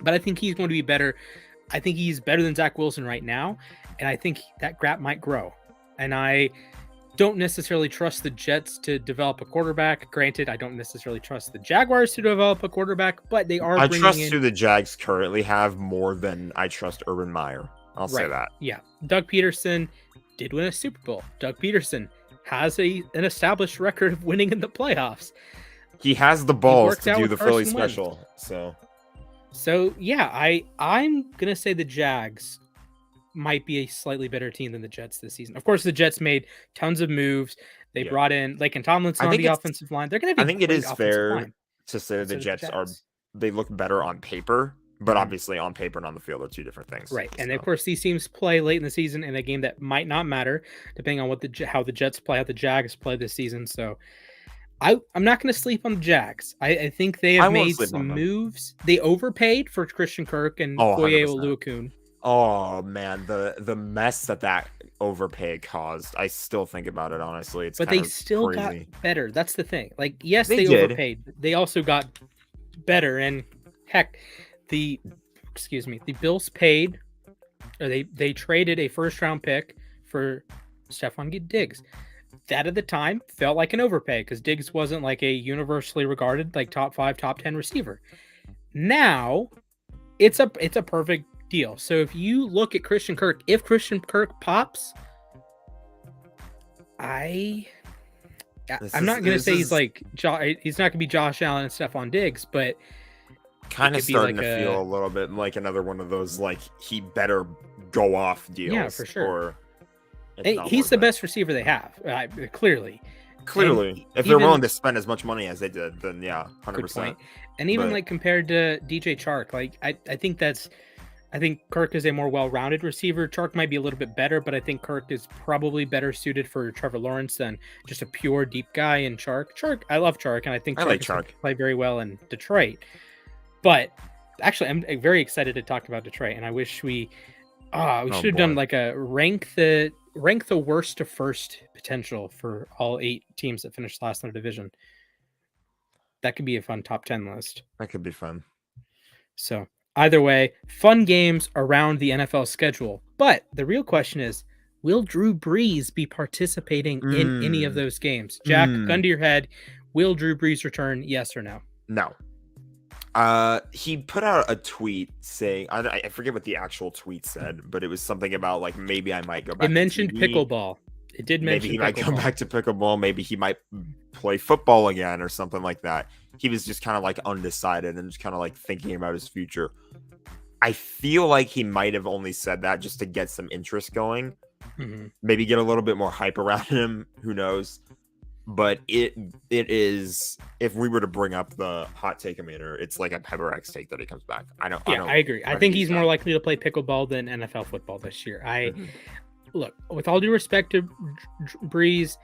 S1: But I think he's going to be better. I think he's better than Zach Wilson right now. And I think that gap might grow. And I don't necessarily trust the Jets to develop a quarterback. Granted, I don't necessarily trust the Jaguars to develop a quarterback, but they are
S2: I trust who the Jags currently have more than I trust Urban Meyer. I'll say that.
S1: Yeah. Doug Peterson did win a Super Bowl. Doug Peterson has an established record of winning in the playoffs.
S2: He has the balls to do the Philly special.
S1: So yeah, I'm gonna say the Jags might be a slightly better team than the Jets this season. Of course, the Jets made tons of moves. They brought in Laken Tomlinson on the offensive line. They're gonna be.
S2: I think it is fair to say that the Jets they look better on paper. But obviously, on paper and on the field are two different things.
S1: Right. And of course, these teams play late in the season in a game that might not matter, depending on how the Jets play, how the Jags play this season. So I'm not going to sleep on the Jags. I think they have made some moves. They overpaid for Christian Kirk and Foye Oluokun.
S2: Oh, man. The mess that overpay caused. I still think about it, honestly.
S1: But they still got better. That's the thing. Like, yes, they overpaid. They also got better. And heck, the Bills paid, or they traded a first round pick for Stephon Diggs. That at the time felt like an overpay because Diggs wasn't like a universally regarded like top 5, top 10 receiver. Now it's a perfect deal. So if you look at Christian Kirk, if Christian Kirk pops, I'm not going to say he's not going to be Josh Allen and Stephon Diggs, but
S2: kind of starting to feel a little bit like another one of those like he better go off deals.
S1: Yeah, for sure. He's the best receiver they have, clearly.
S2: If they're willing to spend as much money as they did, then yeah, 100%.
S1: Good point. And even like compared to DJ Chark, like I think Kirk is a more well-rounded receiver. Chark might be a little bit better, but I think Kirk is probably better suited for Trevor Lawrence than just a pure deep guy in Chark. I love Chark, and I think Chark can play very well in Detroit. But actually, I'm very excited to talk about Detroit, and I wish we should have done like a rank the worst to first potential for all 8 teams that finished last in their division. That could be a fun top 10 list.
S2: That could be fun.
S1: So either way, fun games around the NFL schedule. But the real question is, will Drew Brees be participating in any of those games? Jack, gun to your head, will Drew Brees return? Yes or no?
S2: No. He put out a tweet saying, I forget what the actual tweet said, but it was something about like maybe I might go back.
S1: It mentioned pickleball. It did
S2: maybe
S1: mention
S2: he might come
S1: pickleball.
S2: back to pickleball. Maybe he might play football again or something like that. He was just kind of like undecided and just kind of like thinking about his future. I feel like he might have only said that just to get some interest going. Maybe get a little bit more hype around him. Who knows? But it is, if we were to bring up the hot take meter, it's like a Pepper X take that he comes back. I
S1: agree. I think he's more likely to play pickleball than NFL football this year. Look, with all due respect to Brees,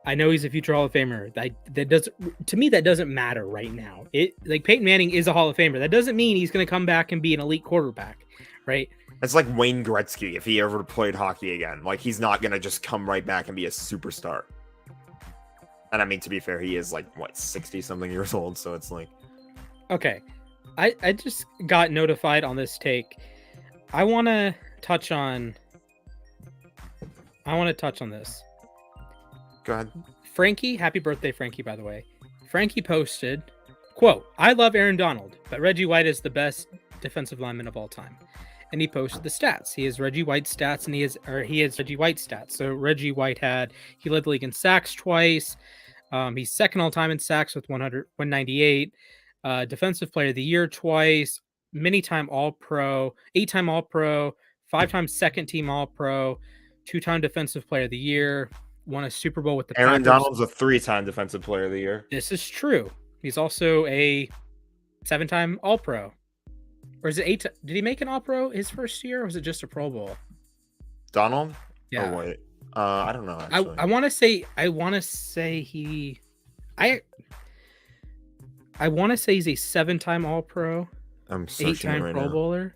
S1: I know he's a future Hall of Famer. That doesn't, to me, that doesn't matter right now. Like Peyton Manning is a Hall of Famer. That doesn't mean he's going to come back and be an elite quarterback, right?
S2: It's like Wayne Gretzky if he ever played hockey again. Like he's not going to just come right back and be a superstar. And I mean, to be fair, he is like, what, 60-something years old. So it's like...
S1: Okay. I just got notified on this take. I want to touch on this.
S2: Go ahead.
S1: Frankie, happy birthday, Frankie, by the way. Frankie posted, quote, "I love Aaron Donald, but Reggie White is the best defensive lineman of all time." And he posted the stats. He has Reggie White stats, and he has Reggie White stats. So Reggie White he led the league in sacks twice. He's second all time in sacks with 198. Defensive Player of the Year twice. Many-time All-Pro. 8-time All-Pro. 5-time second-team All-Pro. 2-time Defensive Player of the Year. Won a Super Bowl with the
S2: Aaron
S1: Packers.
S2: Donald's a 3-time Defensive Player of the Year.
S1: This is true. He's also a 7-time All-Pro. Or is it 8? Did he make an All-Pro his first year, or was it just a Pro Bowl?
S2: Donald?
S1: Yeah.
S2: Oh, wait. I don't know. Actually.
S1: I want to say he's a 7-time All-Pro.
S2: I'm searching
S1: 8-time
S2: right
S1: Pro
S2: now.
S1: Bowler.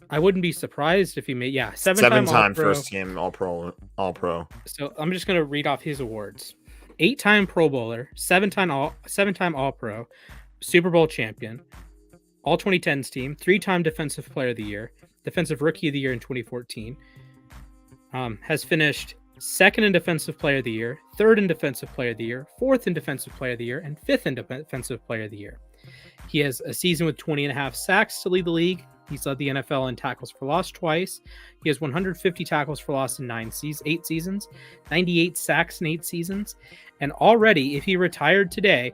S1: I wouldn't be surprised if he made
S2: 7-time
S1: All-Pro.
S2: first team All Pro.
S1: So I'm just gonna read off his awards: 8-time Pro Bowler, 7-time All-Pro, Super Bowl champion, All 2010s team, 3-time Defensive Player of the Year, Defensive Rookie of the Year in 2014. Has finished 2nd in Defensive Player of the Year, 3rd in Defensive Player of the Year, 4th in Defensive Player of the Year, and 5th in Defensive Player of the Year. He has a season with 20.5 sacks to lead the league. He's led the NFL in tackles for loss twice. He has 150 tackles for loss in 8 seasons, 98 sacks in 8 seasons. And already, if he retired today,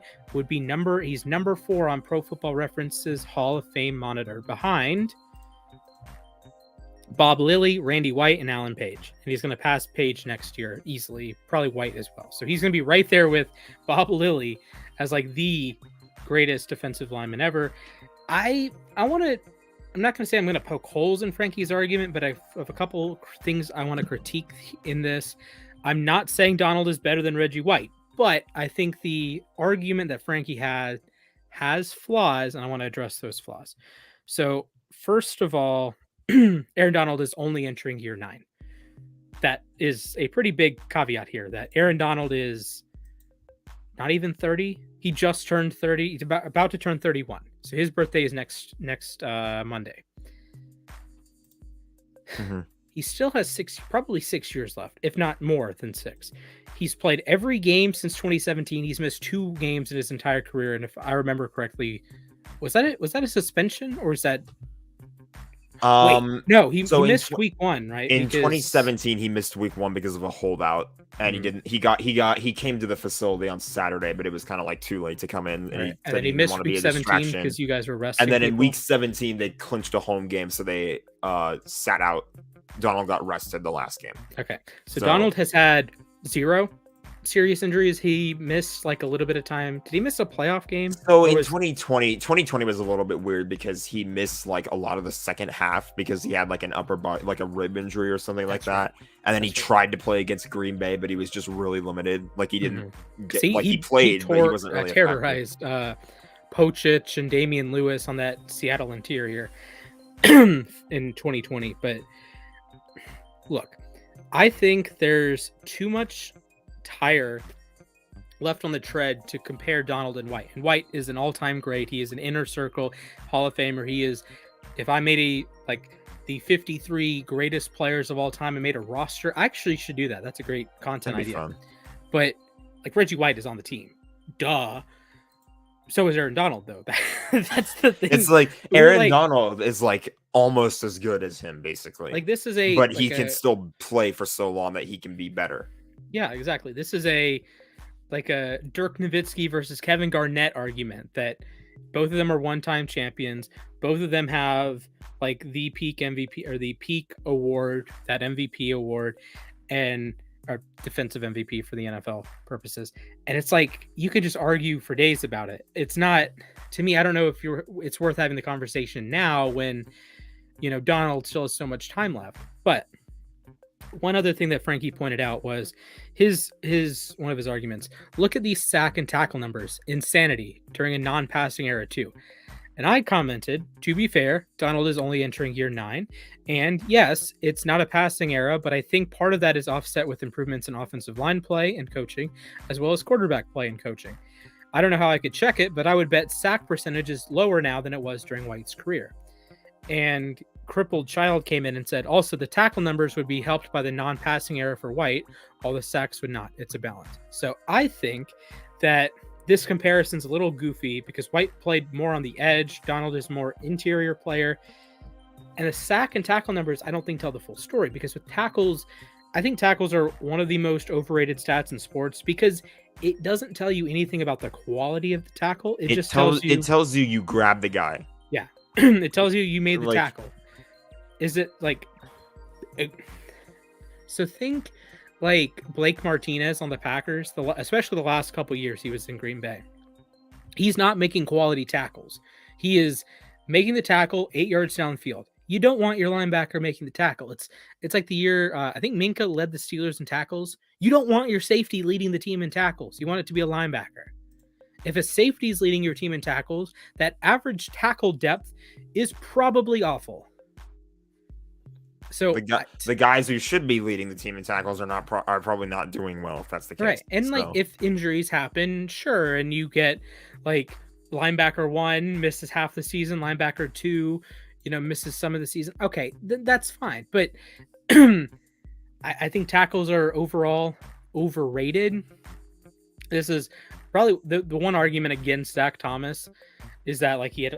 S1: he's number 4 on Pro Football Reference's Hall of Fame monitor, behind Bob Lilly, Randy White, and Alan Page. And he's going to pass Page next year easily, probably White as well. So he's going to be right there with Bob Lilly as like the greatest defensive lineman ever. I'm not going to say I'm going to poke holes in Frankie's argument, but I have a couple things I want to critique in this. I'm not saying Donald is better than Reggie White, but I think the argument that Frankie has flaws, and I want to address those flaws. So first of all, Aaron Donald is only entering year 9. That is a pretty big caveat here, that Aaron Donald is not even 30. He just turned 30. He's about to turn 31. So his birthday is next Monday.
S2: Mm-hmm.
S1: He still has probably 6 years left, if not more than 6. He's played every game since 2017. He's missed 2 games in his entire career. And if I remember correctly, was that it? Was that a suspension, or is that... No, he missed week 1, right?
S2: In 2017, he missed week 1 because of a holdout, and he came to the facility on Saturday, but it was kind of like too late to come in, and
S1: then he missed week 17 because you guys were resting.
S2: And then in week 17, they clinched a home game, so they sat out. Donald got rested the last game. Okay,
S1: so Donald has had 0 serious injuries. He missed like a little bit of time. Did he miss a playoff game?
S2: So in 2020 was a little bit weird because he missed like a lot of the second half because he had like an upper body, like a rib injury or something like that. And then he tried to play against Green Bay, but he was just really limited. Like he didn't he played, but he wasn't really
S1: terrorized Pochich and Damian Lewis on that Seattle interior in 2020. But look, I think there's too much tire left on the tread to compare Donald and White. And White is an all-time great. He is an inner circle Hall of Famer. He is, if I made the 53 greatest players of all time and made a roster, I actually should do that. That's a great content idea. Fun. But like Reggie White is on the team. Duh. So is Aaron Donald, though. That's the thing.
S2: It's like
S1: We're
S2: Aaron Donald is like almost as good as him, basically.
S1: Like this is a,
S2: but
S1: like
S2: he can still play for so long that he can be better.
S1: Yeah, exactly. This is a Dirk Nowitzki versus Kevin Garnett argument that both of them are one-time champions. Both of them have like the peak MVP or the peak award, that MVP award, and or defensive MVP for the NFL purposes. And it's like you could just argue for days about it. It's not, to me, I don't know if it's worth having the conversation now when, you know, Donald still has so much time left. But one other thing that Frankie pointed out was his one of his arguments. Look at these sack and tackle numbers. Insanity during a non-passing era too. And I commented, to be fair, Donald is only entering year 9. And yes, it's not a passing era, but I think part of that is offset with improvements in offensive line play and coaching, as well as quarterback play and coaching. I don't know how I could check it, but I would bet sack percentage is lower now than it was during White's career. And Crippled Child came in and said, also the tackle numbers would be helped by the non-passing era for White, all the sacks would not. It's a balance. So I think that this comparison's a little goofy because White played more on the edge. Donald is more interior player. And the sack and tackle numbers, I don't think tell the full story because with tackles, I think tackles are one of the most overrated stats in sports because it doesn't tell you anything about the quality of the tackle. It just tells
S2: you you grab the guy.
S1: Yeah. It tells you made the tackle. Is it like... So think like Blake Martinez on the Packers, especially the last couple years he was in Green Bay. He's not making quality tackles. He is making the tackle 8 yards downfield. You don't want your linebacker making the tackle. It's like the year, I think Minka led the Steelers in tackles. You don't want your safety leading the team in tackles. You want it to be a linebacker. If a safety is leading your team in tackles, that average tackle depth is probably awful. So
S2: the guys who should be leading the team in tackles are probably not doing well if that's the case.
S1: Right. And like if injuries happen, sure, and you get like linebacker 1 misses half the season, linebacker 2, misses some of the season. Okay, that's fine. But I think tackles are overall overrated. This is probably the one argument against Zach Thomas is that like he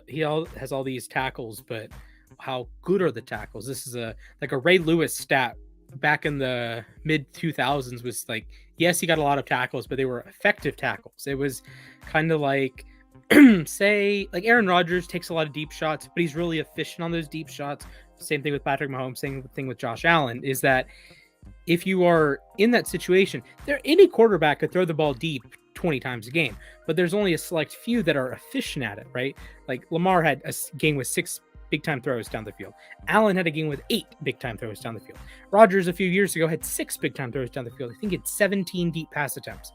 S1: has all these tackles, but how good are the tackles? This is a Ray Lewis stat back in the mid 2000s was like, yes, he got a lot of tackles, but they were effective tackles. It was kind of like, say, like Aaron Rodgers takes a lot of deep shots, but he's really efficient on those deep shots. Same thing with Patrick Mahomes, same thing with Josh Allen, is that if you are in that situation, any quarterback could throw the ball deep 20 times a game, but there's only a select few that are efficient at it, right? Like Lamar had a game with 6 big-time throws down the field. Allen had a game with 8 big-time throws down the field. Rodgers a few years ago had 6 big-time throws down the field. I think it's 17 deep pass attempts.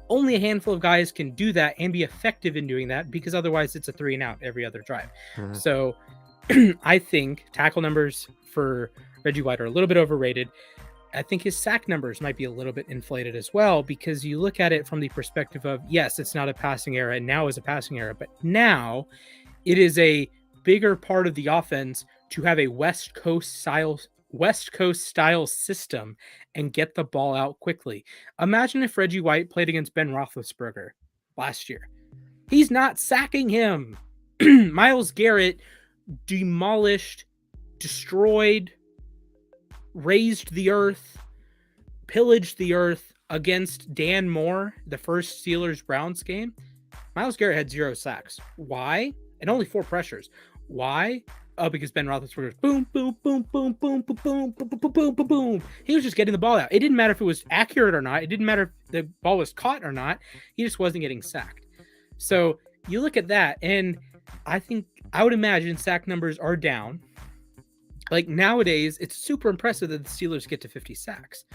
S1: Only a handful of guys can do that and be effective in doing that because otherwise it's a 3 and out every other drive. Mm-hmm. So I think tackle numbers for Reggie White are a little bit overrated. I think his sack numbers might be a little bit inflated as well because you look at it from the perspective of, yes, it's not a passing era and now is a passing era, but now it is a bigger part of the offense to have a West Coast style system and get the ball out quickly. Imagine if Reggie White played against Ben Roethlisberger last year. He's not sacking him. Myles Garrett demolished, destroyed, raised the earth, pillaged the earth against Dan Moore, the first Steelers-Browns game. Myles Garrett had 0 sacks. Why? And only 4 pressures. Why? Oh, because Ben Roethlisberger was boom, boom, boom, boom, boom, boom, boom, boom, boom, boom, boom, boom. He was just getting the ball out. It didn't matter if it was accurate or not. It didn't matter if the ball was caught or not. He just wasn't getting sacked. So you look at that, and I would imagine sack numbers are down. Like nowadays, it's super impressive that the Steelers get to 50 sacks.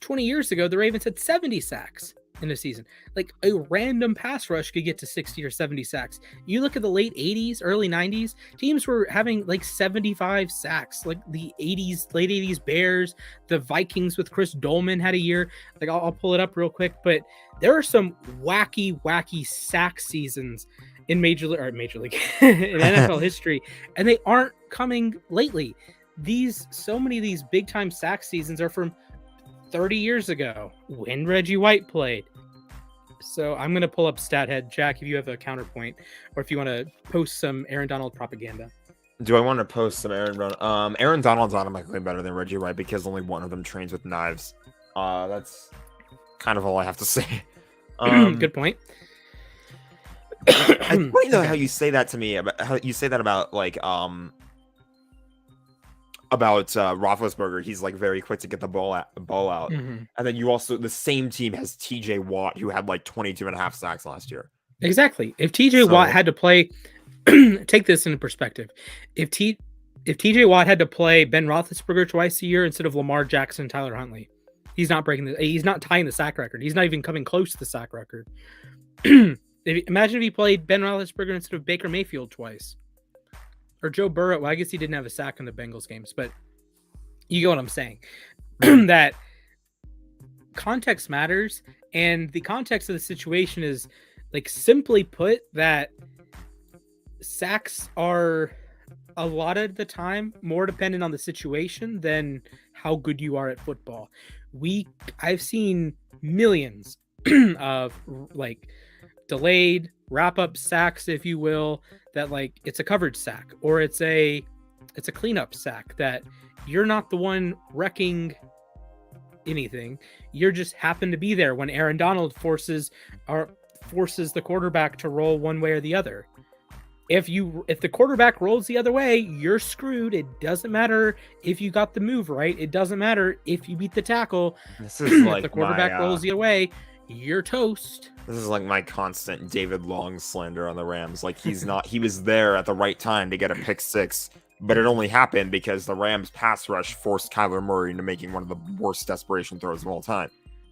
S1: 20 years ago, the Ravens had 70 sacks in a season. Like a random pass rush could get to 60 or 70 sacks. You look at the late 80s, early 90s, teams were having like 75 sacks. Like the late 80s Bears, the Vikings with Chris Dolman had a year. Like I'll pull it up real quick, but there are some wacky sack seasons in Major League in NFL history, and they aren't coming lately. So many of these big time sack seasons are from 30 years ago when Reggie White played. So I'm going to pull up StatHead. Jack, if you have a counterpoint, or if you want to post some Aaron Donald propaganda.
S2: Do I want to post some Aaron Donald? Aaron Donald's automatically better than Reggie White because only one of them trains with knives. That's kind of all I have to say.
S1: Good point.
S2: I don't know how you say that to me. How you say that about Roethlisberger. He's like very quick to get the ball out.
S1: Mm-hmm.
S2: And then you also, the same team has TJ Watt, who had like 22.5 sacks last year.
S1: Exactly. If TJ Watt had to play, take this into perspective. If TJ Watt had to play Ben Roethlisberger twice a year instead of Lamar Jackson, Tyler Huntley, he's not tying the sack record. He's not even coming close to the sack record. Imagine if he played Ben Roethlisberger instead of Baker Mayfield twice. Or Joe Burrow. Well, I guess he didn't have a sack in the Bengals games, but you get what I'm saying. That context matters, and the context of the situation is, like, simply put, that sacks are a lot of the time more dependent on the situation than how good you are at football. I've seen millions of like delayed wrap-up sacks, if you will, that like it's a coverage sack or it's a cleanup sack that you're not the one wrecking anything. You're just happen to be there when Aaron Donald forces the quarterback to roll one way or the other. If the quarterback rolls the other way, you're screwed. It doesn't matter if you got the move right. It doesn't matter if you beat the tackle.
S2: This is like
S1: if the quarterback rolls the other way, you're toast.
S2: This is like my constant David Long slander on the Rams. Like he was there at the right time to get a pick six, but it only happened because the Rams pass rush forced Kyler Murray into making one of the worst desperation throws of all time.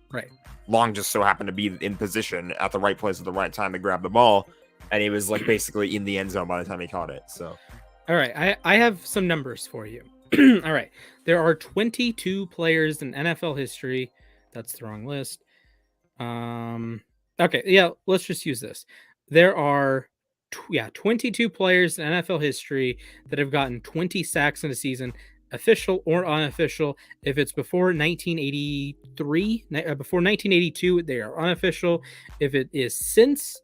S1: Right.
S2: Long just so happened to be in position at the right place at the right time to grab the ball. And he was like basically in the end zone by the time he caught it. So,
S1: all right, I have some numbers for you. All right, there are 22 players in NFL history. That's the wrong list. Okay, yeah, let's just use this. There are 22 players in NFL history that have gotten 20 sacks in a season, official or unofficial. If it's before 1983, before 1982, they are unofficial. If it is since,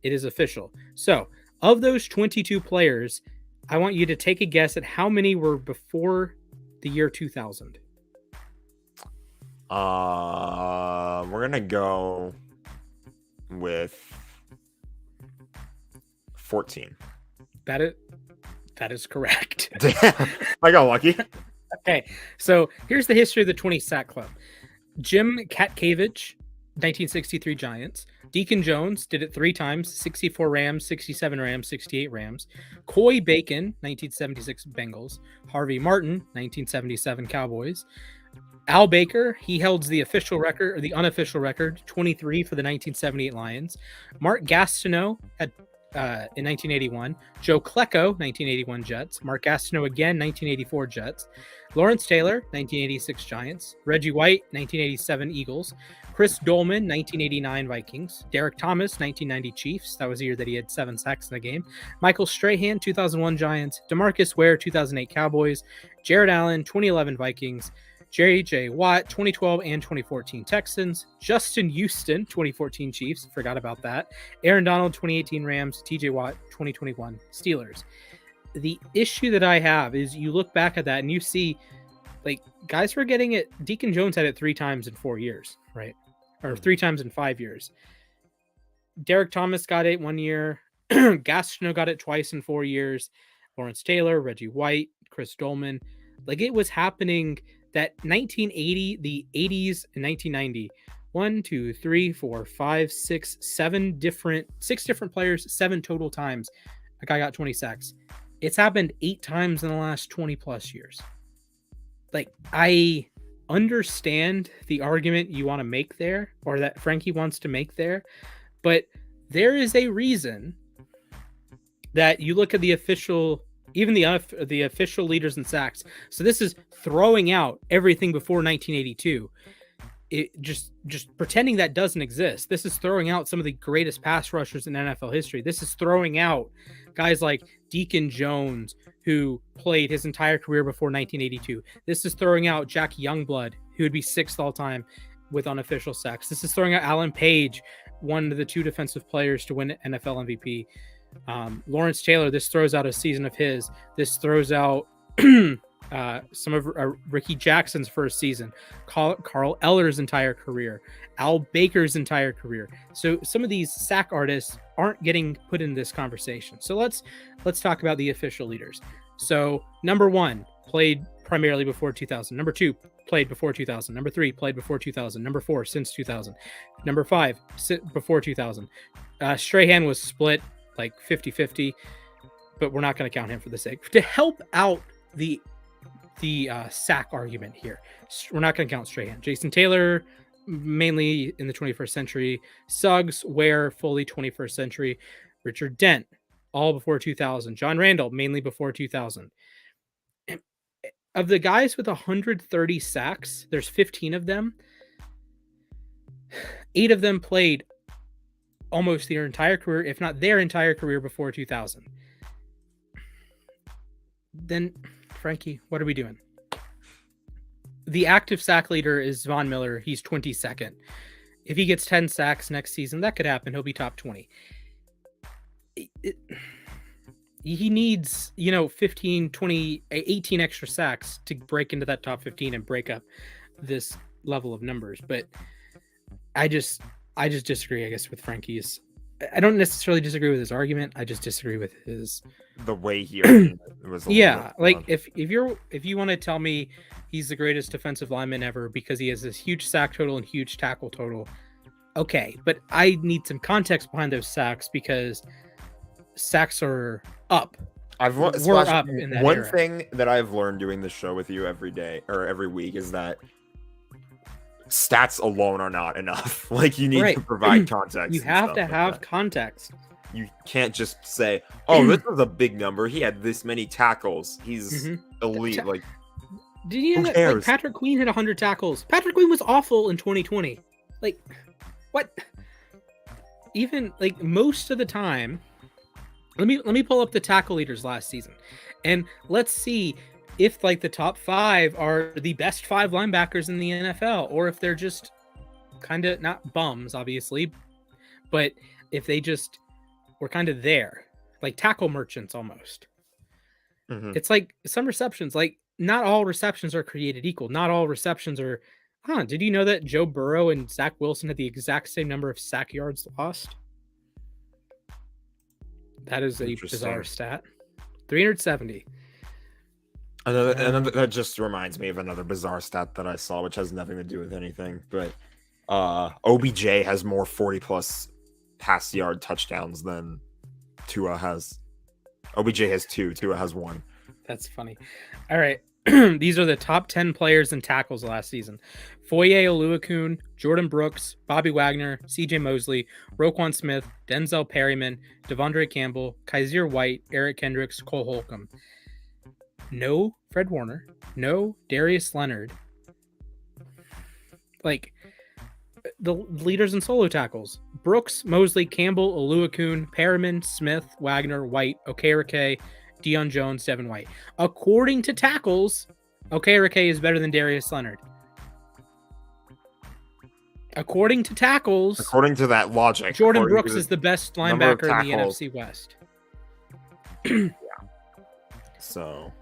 S1: it is official. So, of those 22 players, I want you to take a guess at how many were before the year 2000.
S2: We're going to go with 14.
S1: That is correct.
S2: Damn, I got lucky.
S1: Okay, so here's the history of the 20 sack club. Jim Katkavich, 1963 Giants. Deacon Jones did it 3 times, 64 Rams, 67 Rams, 68 Rams. Coy Bacon, 1976 Bengals. Harvey Martin, 1977 Cowboys. Al Baker, he held the official record, or the unofficial record, 23 for the 1978 Lions. Mark Gastineau had in 1981. Joe Klecko, 1981 Jets. Mark Gastineau again, 1984 Jets. Lawrence Taylor, 1986 Giants. Reggie White, 1987 Eagles. Chris Dolman, 1989 Vikings. Derek Thomas, 1990 Chiefs. That was the year that he had 7 sacks in the game. Michael Strahan, 2001 Giants. DeMarcus Ware, 2008 Cowboys. Jared Allen, 2011 Vikings. J.J. Watt, 2012 and 2014 Texans. Justin Houston, 2014 Chiefs. Forgot about that. Aaron Donald, 2018 Rams. T.J. Watt, 2021 Steelers. The issue that I have is you look back at that and you see, like, guys were getting it. Deacon Jones had it 3 times in 4 years, right? Or 3 times in 5 years. Derek Thomas got it 1 year. Gastineau got it twice in 4 years. Lawrence Taylor, Reggie White, Chris Dolman. Like, it was happening that 1980, the 80s, and 1990. 1, 2, 3, 4, 5, 6, 7 different, 6 different players, 7 total times. A guy got 20 sacks. It's happened 8 times in the last 20 plus years. Like, I understand the argument you want to make there, or that Frankie wants to make there, but there is a reason that you look at the official, even the official leaders in sacks. So this is throwing out everything before 1982. It just pretending that doesn't exist. This is throwing out some of the greatest pass rushers in NFL history. This is throwing out guys like Deacon Jones, who played his entire career before 1982. This is throwing out Jack Youngblood, who would be 6th all time with unofficial sacks. This is throwing out Alan Page, one of the 2 defensive players to win NFL MVP. Lawrence Taylor, this throws out a season of his. This throws out some of Ricky Jackson's first season, Carl Eller's entire career, Al Baker's entire career. So some of these sack artists aren't getting put in this conversation. So let's talk about the official leaders. So number 1 played primarily before 2000. Number 2 played before 2000. Number 3 played before 2000. Number 4 since 2000. Number 5 before 2000. Strahan was split like 50-50, but we're not going to count him for the sake. To help out the sack argument here, we're not going to count Strahan. Jason Taylor, mainly in the 21st century. Suggs, Ware, fully 21st century. Richard Dent, all before 2000. John Randall, mainly before 2000. Of the guys with 130 sacks, there's 15 of them. 8 of them played almost their entire career, if not their entire career, before 2000. Then, Frankie, what are we doing? The active sack leader is Von Miller. He's 22nd. If he gets 10 sacks next season, that could happen. He'll be top 20. He needs, 15, 20, 18 extra sacks to break into that top 15 and break up this level of numbers. But I just disagree, I guess, with Frankie's. I don't necessarily disagree with his argument. I just disagree with
S2: the way he was.
S1: Like if you want to tell me he's the greatest defensive lineman ever because he has this huge sack total and huge tackle total, okay. But I need some context behind those sacks because sacks are up. We're up in that
S2: one
S1: era.
S2: Thing that I've learned doing this show with you every day or every week is that stats alone are not enough. Like you need to provide context.
S1: You have to have context.
S2: You can't just say, "Oh, this was a big number. He had this many tackles. He's elite." Like,
S1: did you know that Patrick Queen had 100 tackles? Patrick Queen was awful in 2020. Like, what? Even like most of the time. Let me pull up the tackle leaders last season, and let's see if like the top 5 are the best 5 linebackers in the NFL, or if they're just kind of not bums, obviously, but if they just were kind of there, like tackle merchants almost. Mm-hmm. It's like some receptions, like not all receptions are created equal. Not all receptions are. Did you know that Joe Burrow and Zach Wilson had the exact same number of sack yards lost? That is a bizarre stat. 370.
S2: Another that just reminds me of another bizarre stat that I saw, which has nothing to do with anything. But OBJ has more 40+ pass yard touchdowns than Tua has. OBJ has 2. Tua has 1.
S1: That's funny. All right. These are the top 10 players in tackles last season. Foye Oluokun, Jordan Brooks, Bobby Wagner, CJ Mosley, Roquan Smith, Denzel Perryman, Devondre Campbell, Kaiser White, Eric Kendricks, Cole Holcomb. No Fred Warner. No Darius Leonard. Like, the leaders in solo tackles. Brooks, Mosley, Campbell, Oluokun, Perriman, Smith, Wagner, White, Okereke, Deion Jones, Devin White. According to tackles, Okereke is better than Darius Leonard. According to tackles,
S2: according to that logic,
S1: Jordan Brooks is the best linebacker in the NFC West.
S2: Yeah. So,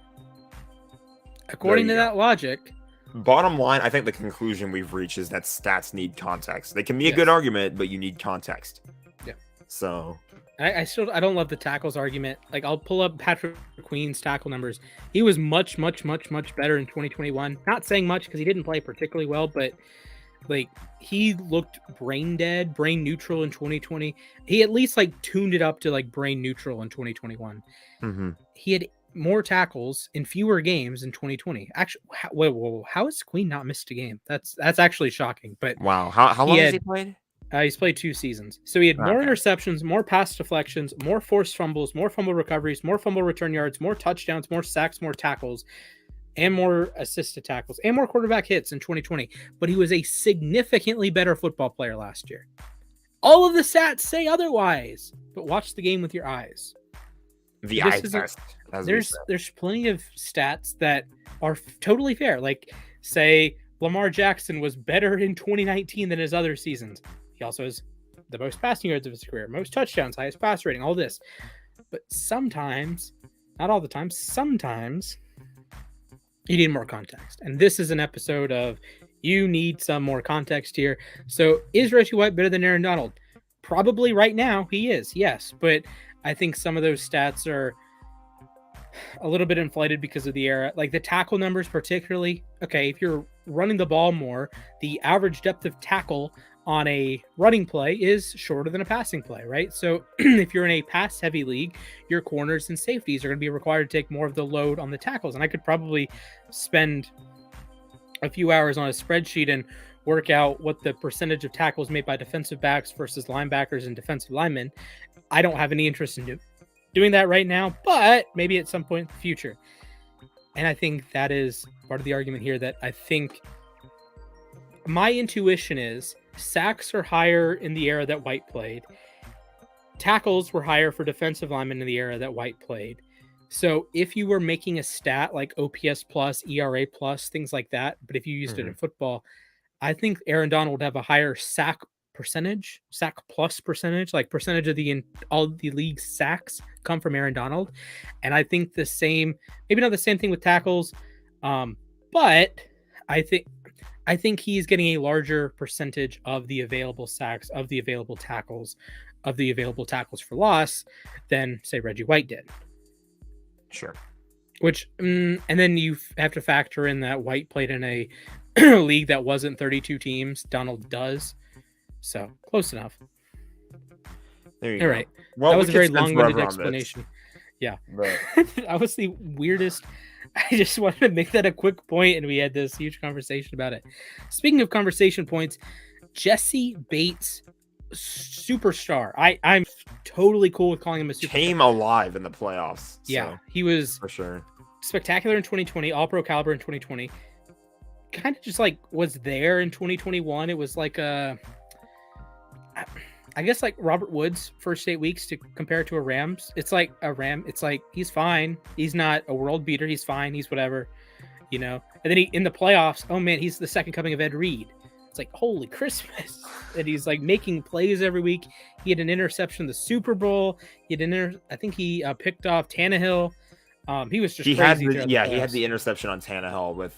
S1: according to that logic,
S2: bottom line, I think the conclusion we've reached is that stats need context. They can be a good argument, but you need context.
S1: Yeah.
S2: So,
S1: I don't love the tackles argument. Like, I'll pull up Patrick Queen's tackle numbers. He was much better in 2021. Not saying much because he didn't play particularly well, but like he looked brain dead, brain neutral in 2020. He at least like tuned it up to like brain neutral in 2021. Mm-hmm. He had more tackles in fewer games in 2020. Actually, how has Queen not missed a game? That's actually shocking. But
S2: wow, how long has he played?
S1: He's played 2 seasons. So he had more interceptions, more pass deflections, more forced fumbles, more fumble recoveries, more fumble return yards, more touchdowns, more sacks, more tackles, and more assisted tackles, and more quarterback hits in 2020. But he was a significantly better football player last year. All of the stats say otherwise, but watch the game with your eyes.
S2: The eye test.
S1: There's plenty of stats that are totally fair. Like, say Lamar Jackson was better in 2019 than his other seasons. He also has the most passing yards of his career, most touchdowns, highest pass rating, all this. But sometimes, not all the time, sometimes you need more context. And this is an episode of you need some more context here. So is Reggie White better than Aaron Donald? Probably right now he is, yes. But I think some of those stats are a little bit inflated because of the era. Like the tackle numbers particularly. Okay, if you're running the ball more, the average depth of tackle on a running play is shorter than a passing play, right? So if you're in a pass-heavy league, your corners and safeties are going to be required to take more of the load on the tackles. And I could probably spend a few hours on a spreadsheet and work out what the percentage of tackles made by defensive backs versus linebackers and defensive linemen. I don't have any interest in doing that right now, but maybe at some point in the future. And I think that is part of the argument here, that I think my intuition is sacks are higher in the era that White played. Tackles were higher for defensive linemen in the era that White played. So if you were making a stat like OPS plus, ERA plus, things like that, but if you used it in football, I think Aaron Donald would have a higher sack percentage, sack plus percentage, like percentage of all the league's sacks come from Aaron Donald. And I think the same, maybe not the same thing with tackles, but I think he's getting a larger percentage of the available sacks, of the available tackles for loss than, say, Reggie White did.
S2: Sure.
S1: Which, and then you have to factor in that White played in a league that wasn't 32 teams. Donald does. So, close enough.
S2: There you
S1: All
S2: go.
S1: right.
S2: Well,
S1: that was a very
S2: long-winded
S1: long-winded explanation. Yeah.
S2: Right.
S1: That was the weirdest. I just wanted to make that a quick point, and we had this huge conversation about it. Speaking of conversation points, Jesse Bates, superstar. I'm totally cool with calling him a superstar.
S2: Came alive in the playoffs.
S1: Yeah, he was
S2: for sure
S1: spectacular in 2020, all-pro caliber in 2020. Kind of just like was there in 2021. It was like I guess like Robert Woods' first 8 weeks to compare it to a Rams. It's like a Ram. It's like he's fine. He's not a world beater. He's fine. He's whatever, you know. And then in the playoffs, oh man, he's the second coming of Ed Reed. It's like holy Christmas. And he's like making plays every week. He had an interception in the Super Bowl. He had I think he picked off Tannehill. He was just
S2: he
S1: crazy.
S2: He had the interception on Tannehill with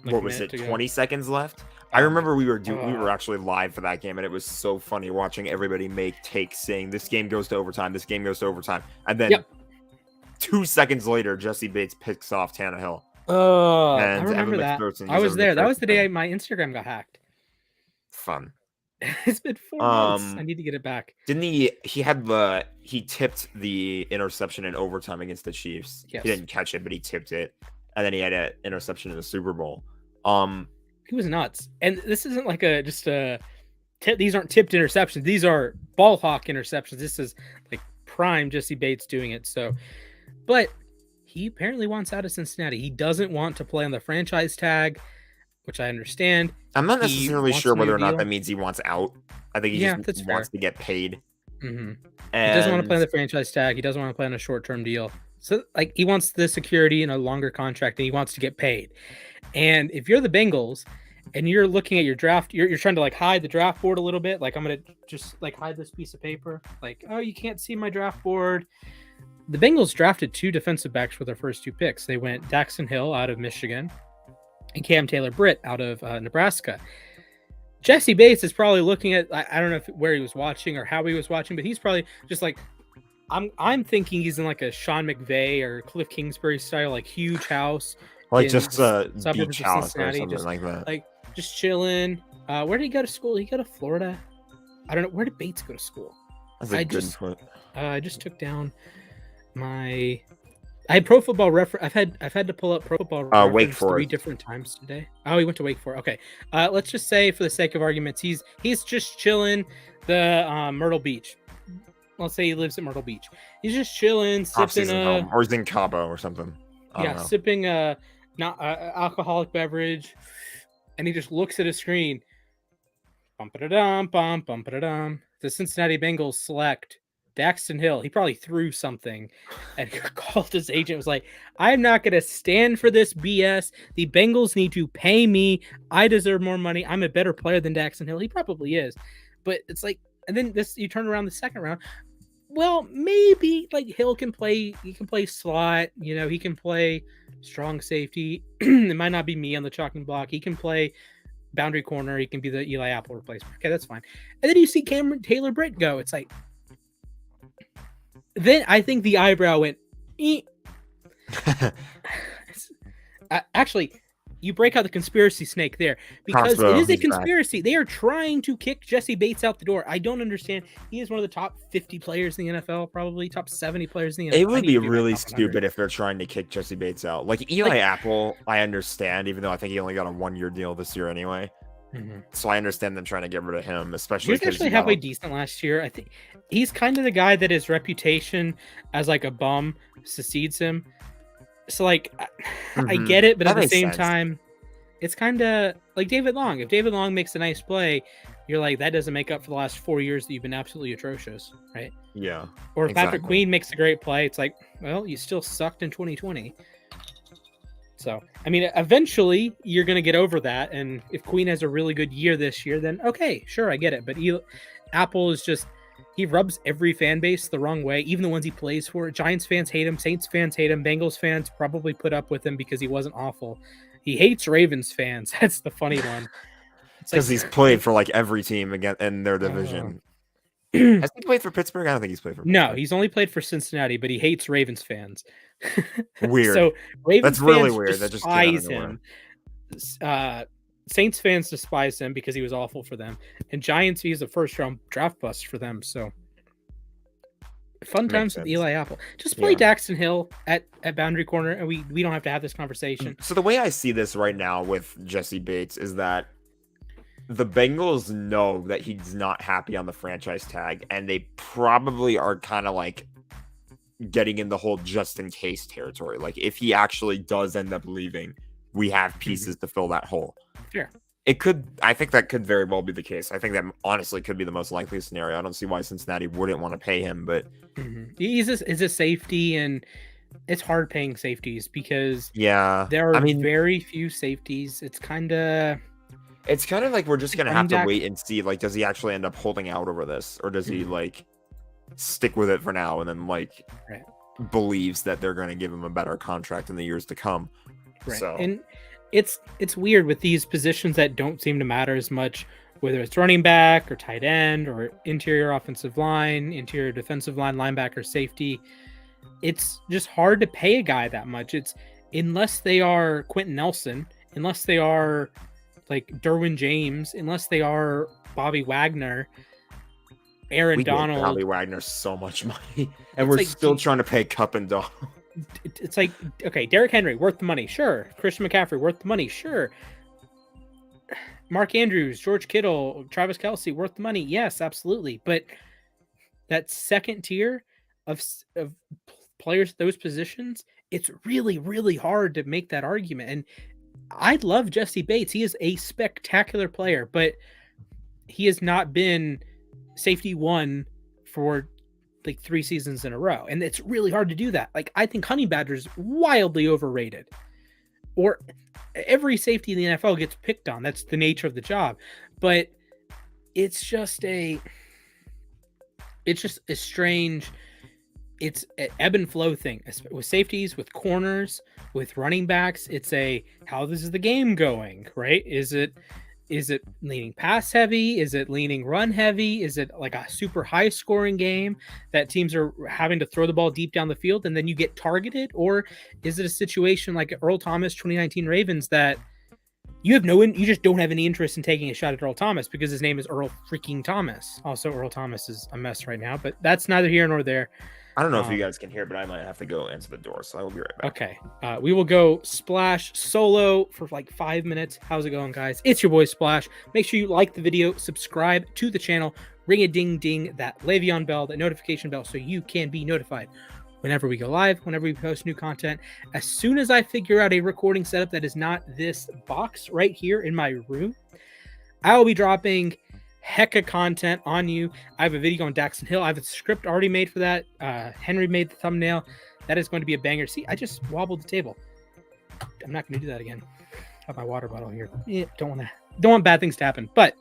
S2: what was it? 20 seconds left. I remember we were actually live for that game, and it was so funny watching everybody make takes saying this game goes to overtime, this game goes to overtime, and then 2 seconds later, Jesse Bates picks off Tannehill.
S1: Oh, I remember that. I was there. That was the day my Instagram got hacked.
S2: Fun.
S1: It's been 4 months. I need to get it back.
S2: Didn't he tipped the interception in overtime against the Chiefs?
S1: Yes.
S2: He didn't catch it, but he tipped it, and then he had an interception in the Super Bowl.
S1: He was nuts. And this isn't like these aren't tipped interceptions. These are ball hawk interceptions. This is like prime Jesse Bates doing it. So, but he apparently wants out of Cincinnati. He doesn't want to play on the franchise tag, which I understand.
S2: I'm not necessarily sure whether or not that means he wants out. I think he just wants to get paid.
S1: Mm-hmm. He doesn't want to play on the franchise tag. He doesn't want to play on a short-term deal. So, like, he wants the security and a longer contract, and he wants to get paid. And if you're the Bengals and you're looking at your draft, you're trying to like hide the draft board a little bit. Like, I'm going to just like hide this piece of paper. Like, oh, you can't see my draft board. The Bengals drafted 2 defensive backs for their first 2 picks. They went Daxton Hill out of Michigan and Cam Taylor-Britt out of Nebraska. Jesse Bates is probably looking at, I don't know where he was watching or how he was watching, but he's probably just like, I'm thinking he's in like a Sean McVay or Cliff Kingsbury style, like huge house.
S2: Like just a beach house or something
S1: just,
S2: like that.
S1: Like just chilling. Where did he go to school? Did he go to Florida? I don't know. Where did Bates go to school?
S2: That's a good point.
S1: I just took down I had Pro Football Reference. I've had to pull up Pro Football Reference
S2: Wake Forest
S1: 3 different times today. Oh, he went to Wake Forest. Okay. Let's just say, for the sake of arguments, he's just chilling the Myrtle Beach. Let's say he lives at Myrtle Beach. He's just chilling, sipping
S2: or he's in Cabo or something.
S1: Sipping not alcoholic beverage, and he just looks at a screen. Bum-ba-da-dum, bum-ba-da-dum. The Cincinnati Bengals select Daxton Hill. He probably threw something and called his agent. Was like, I'm not going to stand for this BS. The Bengals need to pay me. I deserve more money. I'm a better player than Daxton Hill. He probably is. But it's like, and then you turn around the second round. Well, maybe like Hill can play. He can play slot. He can play strong safety. It might not be me on the chalking block. He can play boundary corner. He can be the Eli Apple replacement. Okay, that's fine. And then you see Cameron Taylor-Britt go. It's like, then I think the eyebrow went. Actually, you break out the conspiracy snake there, because it is a conspiracy. They are trying to kick Jesse Bates out the door. I don't understand. He is one of the top 50 players in the NFL, probably top 70 players in the NFL.
S2: It would be really stupid if they're trying to kick Jesse Bates out. Like Eli Apple, I understand, even though I think he only got a 1-year deal this year anyway. Mm-hmm. So I understand them trying to get rid of him, especially
S1: because he was actually halfway decent last year. I think he's kind of the guy that his reputation as like a bum succeeds him. So like, I get it, but at the same time, it's kind of like David Long. If David Long makes a nice play, you're like, that doesn't make up for the last 4 years that you've been absolutely atrocious, right?
S2: Yeah.
S1: Or if Patrick Queen makes a great play, it's like, well, you still sucked in 2020. So, I mean, eventually you're going to get over that. And if Queen has a really good year this year, then okay, sure, I get it. But Apple is just, he rubs every fan base the wrong way, even the ones he plays for. Giants fans hate him. Saints fans hate him. Bengals fans probably put up with him because he wasn't awful. He hates Ravens fans. That's the funny one.
S2: Because he's played for like every team again in their division. Has he played for Pittsburgh? I don't think he's played for Pittsburgh.
S1: No, he's only played for Cincinnati, but he hates Ravens fans.
S2: Weird.
S1: So Ravens
S2: That's really
S1: fans
S2: weird. That just despise him.
S1: Saints fans despise him because he was awful for them. And Giants, he's a first-round draft bust for them. So fun times with Eli Apple. Just play Daxton Hill at boundary corner, and we don't have to have this conversation.
S2: So the way I see this right now with Jesse Bates is that the Bengals know that he's not happy on the franchise tag, and they probably are kind of like getting in the whole just in case territory. Like if he actually does end up leaving, we have pieces to fill that hole.
S1: Sure.
S2: I think that could very well be the case. I think that honestly could be the most likely scenario. I don't see why Cincinnati wouldn't want to pay him, but
S1: he's a safety, and it's hard paying safeties because there are very few safeties. It's kind of
S2: like we're just gonna have to wait and see. Like, does he actually end up holding out over this, or does he like stick with it for now and then like believes that they're going to give him a better contract in the years to come?
S1: Right.
S2: So.
S1: And it's weird with these positions that don't seem to matter as much, whether it's running back or tight end or interior offensive line, interior defensive line, linebacker, safety. It's just hard to pay a guy that much. It's unless they are Quentin Nelson, unless they are like Derwin James, unless they are Bobby Wagner, Aaron Donald.
S2: Bobby Wagner so much money, and we're still trying to pay Cup and Donald.
S1: It's like, okay, Derrick Henry, worth the money, sure. Christian McCaffrey, worth the money, sure. Mark Andrews, George Kittle, Travis Kelce, worth the money, yes, absolutely. But that second tier of players at those positions, it's really, really hard to make that argument. And I love Jesse Bates. He is a spectacular player, but he has not been safety one for like 3 seasons in a row. And it's really hard to do that. Like, I think Honey Badger is wildly overrated. Or every safety in the NFL gets picked on. That's the nature of the job. But it's just a strange, it's an ebb and flow thing with safeties, with corners, with running backs. It's how this is the game going, right? Is it leaning pass heavy? Is it leaning run heavy? Is it like a super high scoring game that teams are having to throw the ball deep down the field and then you get targeted? Or is it a situation like Earl Thomas 2019 Ravens that you just don't have any interest in taking a shot at Earl Thomas because his name is Earl freaking Thomas. Also, Earl Thomas is a mess right now, but that's neither here nor there.
S2: I don't know if you guys can hear, but I might have to go answer the door, so I will be right back.
S1: Okay. We will go Splash solo for like 5 minutes. How's it going, guys? It's your boy Splash. Make sure you like the video, subscribe to the channel, ring a ding ding, that Le'Veon bell, that notification bell, so you can be notified whenever we go live, whenever we post new content. As soon as I figure out a recording setup that is not this box right here in my room, I will be dropping hecka content on you. I have a video on Daxton Hill. I have a script already made for that. Henry made the thumbnail. That is going to be a banger. See, I just wobbled the table. I'm not going to do that again. I have my water bottle here. Don't want bad things to happen. But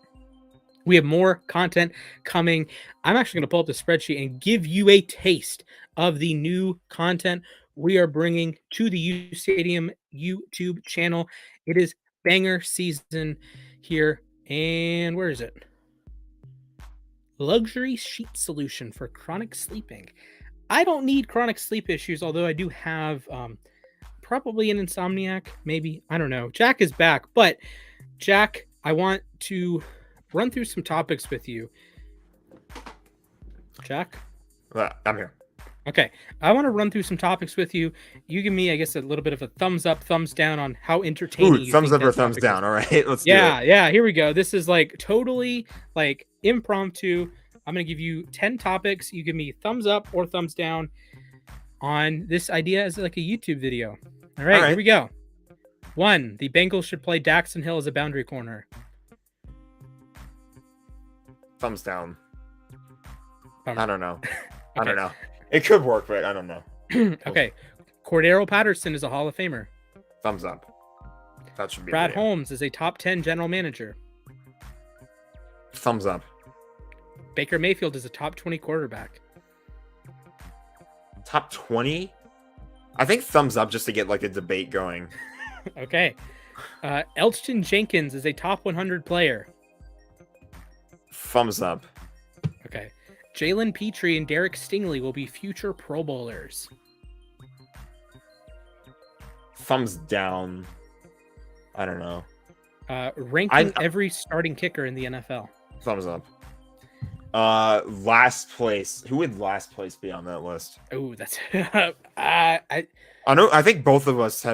S1: We have more content coming. I'm actually going to pull up the spreadsheet and give you a taste of the new content we are bringing to the uSTADIUM YouTube channel. It is banger season here. And where is it? Luxury sheet solution for chronic sleeping. I don't need chronic sleep issues, although I do have probably an insomniac, maybe. I don't know. Jack is back, but Jack, I want to run through some topics with you. Jack?
S2: I'm here.
S1: Okay. I want to run through some topics with you. You give me, I guess, a little bit of a thumbs up, thumbs down on how entertaining you
S2: thumbs
S1: think
S2: up or
S1: that
S2: thumbs
S1: topic
S2: down.
S1: is.
S2: All right, let's do it.
S1: Yeah, here we go. This is like totally like impromptu. I'm going to give you 10 topics. You give me thumbs up or thumbs down on this idea as like a YouTube video. All right, here we go. 1, the Bengals should play Daxton Hill as a boundary corner.
S2: Thumbs down.
S1: Bummer.
S2: I don't know.
S1: Okay.
S2: I don't know. It could work, but I don't know.
S1: Okay. Cordero Patterson is a Hall of Famer.
S2: Thumbs up. That should be
S1: Brad Holmes is a top 10 general manager.
S2: Thumbs up.
S1: Baker Mayfield is a top 20 quarterback.
S2: Top 20? I think thumbs up just to get like a debate going.
S1: Okay. Elgton Jenkins is a top 100 player.
S2: Thumbs up.
S1: Okay. Jalen Petrie and Derek Stingley will be future Pro Bowlers.
S2: Thumbs down. I don't know.
S1: Ranking every starting kicker in the NFL.
S2: Thumbs up. Last place. Who would last place be on that list?
S1: Oh, that's
S2: I know. I think both of us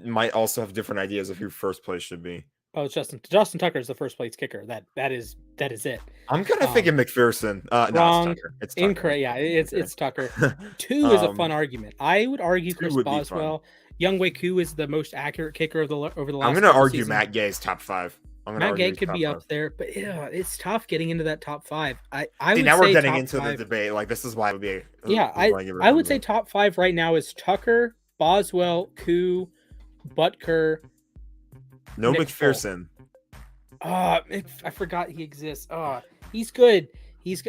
S2: might also have different ideas of who first place should be.
S1: Oh, it's Justin Tucker is the first place kicker. That is it.
S2: I'm kind of thinking McPherson.
S1: Wrong.
S2: No, it's Tucker. It's Tucker.
S1: Incorrect. Yeah, it's Tucker. 2 is a fun argument. I would argue Chris Boswell. Younghoe Koo is the most accurate kicker over the last.
S2: I'm going to argue seasons. Matt Gay's top 5.
S1: Matt Gay could be up there, but yeah, it's tough getting into that top 5. I would
S2: now
S1: say
S2: we're getting
S1: top
S2: into
S1: 5.
S2: the debate. Like this is why it would be.
S1: I would say top 5 right now is Tucker, Boswell, Koo, Butker.
S2: No Nick McPherson.
S1: I forgot he exists. He's good.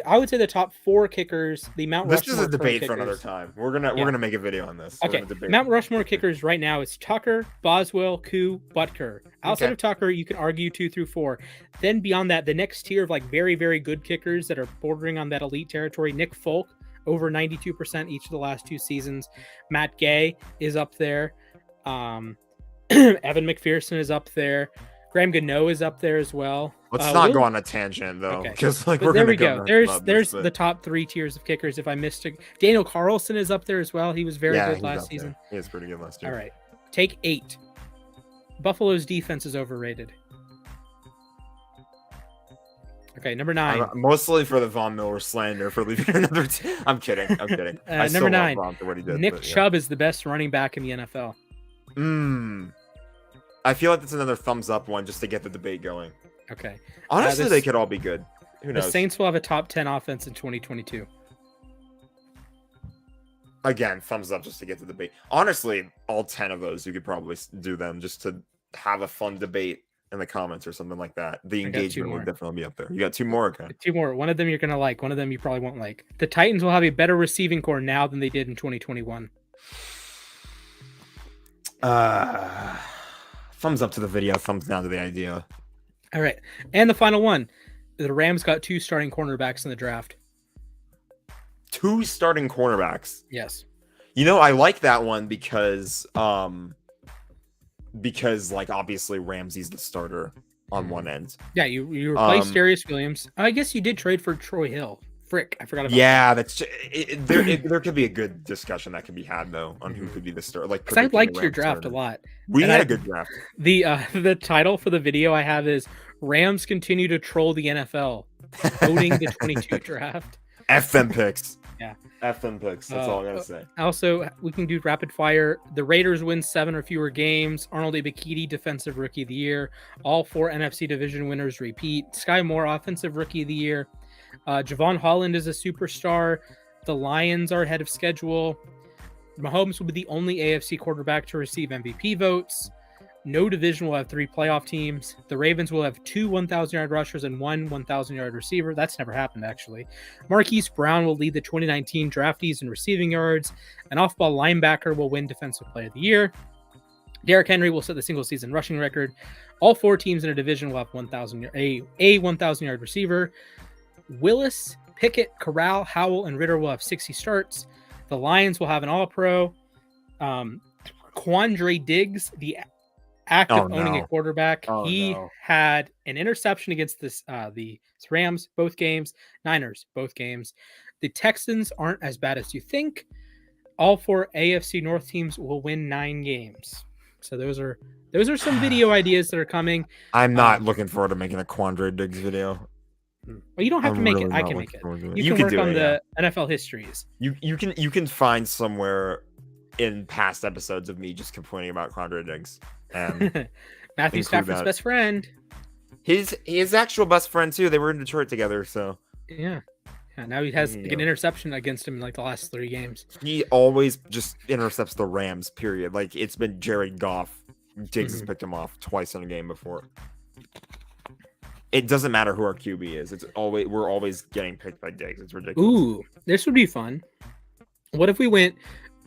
S1: I would say the top 4 kickers, the Mount Rushmore.
S2: This is a debate for another time. We're gonna make a video on this.
S1: Okay. Mount Rushmore kickers right now is Tucker, Boswell, Koo, Butker. Outside of Tucker, you can argue 2 through 4. Then beyond that, the next tier of like very, very good kickers that are bordering on that elite territory. Nick Folk, over 92% each of the last 2 seasons. Matt Gay is up there. Evan McPherson is up there. Graham Gano is up there as well.
S2: Let's not go on a tangent though, because we're
S1: there
S2: gonna
S1: we go. There's the top 3 tiers of kickers. If I missed it, Daniel Carlson is up there as well. He was very good last season.
S2: He was pretty good last year.
S1: All right, take 8. Buffalo's defense is overrated. Okay, number 9.
S2: Mostly for the Von Miller slander for leaving another. I'm kidding.
S1: Number 9. Nick Chubb is the best running back in the NFL.
S2: I feel like that's another thumbs up one just to get the debate going.
S1: Okay.
S2: Honestly, they could all be good. Who knows?
S1: The Saints will have a top 10 offense in 2022.
S2: Again, thumbs up just to get the debate. Honestly, all 10 of those, you could probably do them just to have a fun debate in the comments or something like that. The engagement would definitely be up there. You got 2 more? Okay.
S1: 2 more. One of them you're going to like. One of them you probably won't like. The Titans will have a better receiving core now than they did in 2021.
S2: Thumbs up to the video, thumbs down to the idea.
S1: All right. And the final one. The Rams got 2 starting cornerbacks in the draft.
S2: 2 starting cornerbacks.
S1: Yes.
S2: You know, I like that one because like obviously Ramsey's the starter on one end.
S1: Yeah, you replaced Darius Williams. I guess you did trade for Troy Hill. Frick, I forgot about that.
S2: Yeah, that's there could be a good discussion that could be had though on who could be the starter. Like,
S1: I liked your draft a lot.
S2: We had a good draft.
S1: The title for the video I have is Rams continue to troll the NFL, voting the 22 draft.
S2: F them picks.
S1: Yeah.
S2: F them picks. That's all I gotta say.
S1: Also, we can do rapid fire. The Raiders win 7 or fewer games. Arnold Ebiketie, Defensive Rookie of the Year. All 4 NFC Division winners repeat. Sky Moore, Offensive Rookie of the Year. Javon Holland is a superstar. The Lions are ahead of schedule. Mahomes will be the only AFC quarterback to receive MVP votes. No division will have 3 playoff teams. The Ravens will have 2 1,000-yard rushers and 1 1,000-yard receiver. That's never happened, actually. Marquise Brown will lead the 2019 draftees in receiving yards. An off-ball linebacker will win Defensive Player of the Year. Derrick Henry will set the single-season rushing record. All 4 teams in a division will have 1,000-yard receiver. Willis, Pickett, Corral, Howell, and Ritter will have 60 starts. The Lions will have an All-Pro. Quandre Diggs, the act of owning a quarterback, had an interception against the Rams both games, Niners both games. The Texans aren't as bad as you think. All 4 AFC North teams will win 9 games. So those are some video ideas that are coming.
S2: I'm not looking forward to making a Quandre Diggs video.
S1: Well, you don't have to make it. I can make it. You can work on the NFL histories.
S2: You can find somewhere in past episodes of me just complaining about Quandre Diggs.
S1: Matthew Stafford's best friend.
S2: His actual best friend too. They were in Detroit together, so
S1: yeah. Now he has an interception against him in like the last 3 games.
S2: He always just intercepts the Rams, period. Like it's been Jared Goff. Diggs has picked him off twice in a game before. It doesn't matter who our QB is. We're always getting picked by Diggs. It's ridiculous.
S1: Ooh, this would be fun. What if we went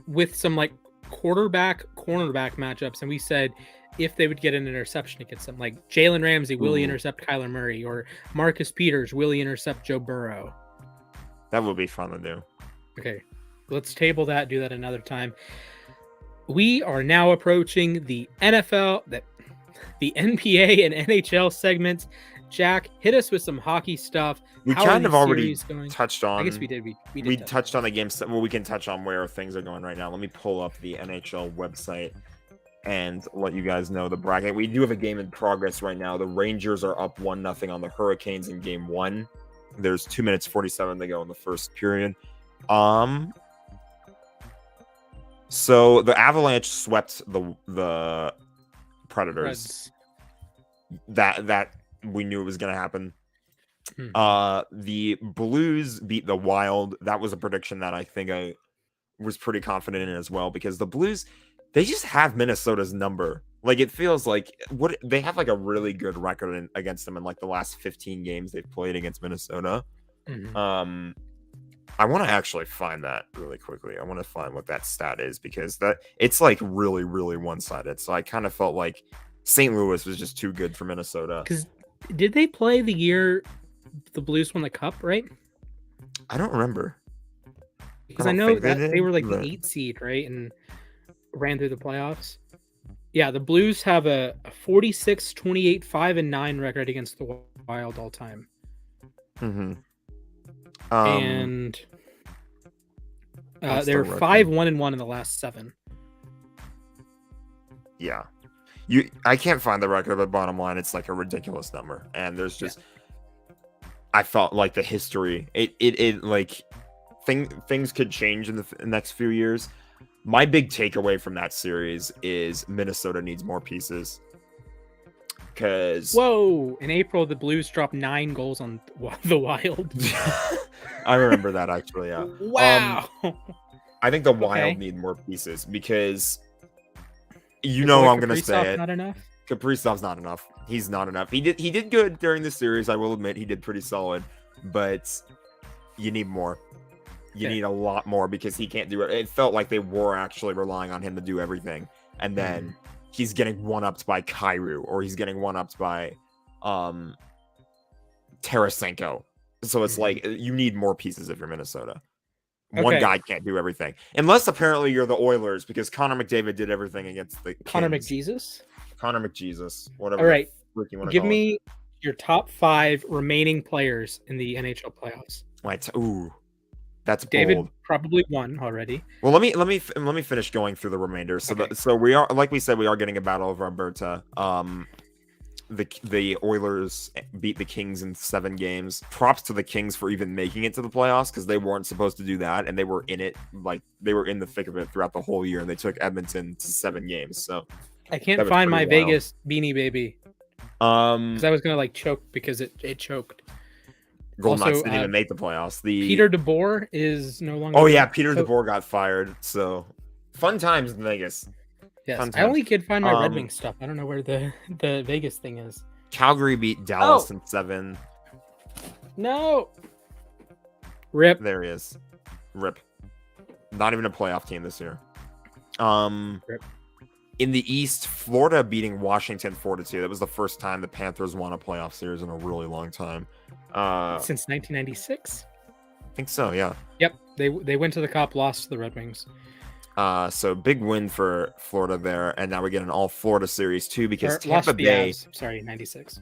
S1: with some like quarterback cornerback matchups and we said if they would get an interception against them, like Jalen Ramsey, will he intercept Kyler Murray, or Marcus Peters, will he intercept Joe Burrow?
S2: That would be fun to do.
S1: Okay, let's table that. Do that another time. We are now approaching the NFL, the NBA and NHL segments. Jack, hit us with some hockey stuff.
S2: We kind of already touched on.
S1: I guess we did.
S2: We touched on the game. Well, we can touch on where things are going right now. Let me pull up the NHL website and let you guys know the bracket. We do have a game in progress right now. The Rangers are up 1-0 on the Hurricanes in game 1. There's 2 minutes 47 to go in the first period. So the Avalanche swept the Predators. That we knew it was going to happen. The Blues beat the Wild. That was a prediction that I think I was pretty confident in as well, because the Blues, they just have Minnesota's number. Like it feels like they have like a really good record against them in like the last 15 games they've played against Minnesota. I want to actually find that really quickly. I want to find what that stat is, because it's like really, really one-sided. So I kind of felt like St. Louis was just too good for Minnesota.
S1: Because did they play the year the Blues won the Cup, right?
S2: I don't remember.
S1: Because I know that they were like the 8th seed, right? And ran through the playoffs. Yeah, the Blues have a 46, 28, 5-9 record against the Wild all time. And they're 5-1-1 in the last 7.
S2: Yeah. I can't find the record, but bottom line, it's like a ridiculous number. And there's just I felt like the history, it like things could change in the next few years. My big takeaway from that series is Minnesota needs more pieces. Because
S1: in April the Blues dropped 9 goals on the Wild.
S2: I remember that actually. Yeah.
S1: Wow.
S2: I think the Wild need more pieces, because I'm going to say it.
S1: Not enough.
S2: Kaprizov's not enough. He's not enough. He did good during the series. I will admit he did pretty solid, but you need more. You need a lot more, because he can't do it. It felt like they were actually relying on him to do everything, and then he's getting one-upped by Kyrou, or he's getting one-upped by Tarasenko. So it's like you need more pieces if you're Minnesota. One guy can't do everything, unless apparently you're the Oilers, because Connor McDavid did everything against the Kings. Connor McJesus, whatever.
S1: All right, give me your top 5 remaining players in the NHL playoffs.
S2: That's
S1: David
S2: bold.
S1: Probably won already.
S2: Well, let me finish going through the remainder. So we are, like we said, we are getting a battle of Alberta. The Oilers beat the Kings in 7 games. Props to the Kings for even making it to the playoffs, because they weren't supposed to do that, and they were in it, like they were in the thick of it throughout the whole year, and they took Edmonton to 7 games. So
S1: I can't find my Vegas beanie baby. Because I was gonna like choke because it choked.
S2: Golden Knights didn't even make the playoffs.
S1: Peter DeBoer is no longer.
S2: Oh yeah, Peter DeBoer got fired. So fun times in Vegas.
S1: Yes,
S2: Fun
S1: I
S2: times.
S1: only could find my Red Wings stuff. I don't know where the Vegas thing is.
S2: Calgary beat Dallas in 7.
S1: No. Rip.
S2: There he is. Rip. Not even a playoff team this year.
S1: Rip.
S2: In the East, Florida beating Washington 4-2. That was the first time the Panthers won a playoff series in a really long time.
S1: Since 1996?
S2: I think so, yeah.
S1: Yep. They went to the Cup, lost to the Red Wings.
S2: So big win for Florida there, and now we get an all Florida series too because Tampa
S1: lost
S2: Bay.
S1: The Avs. Sorry, 96.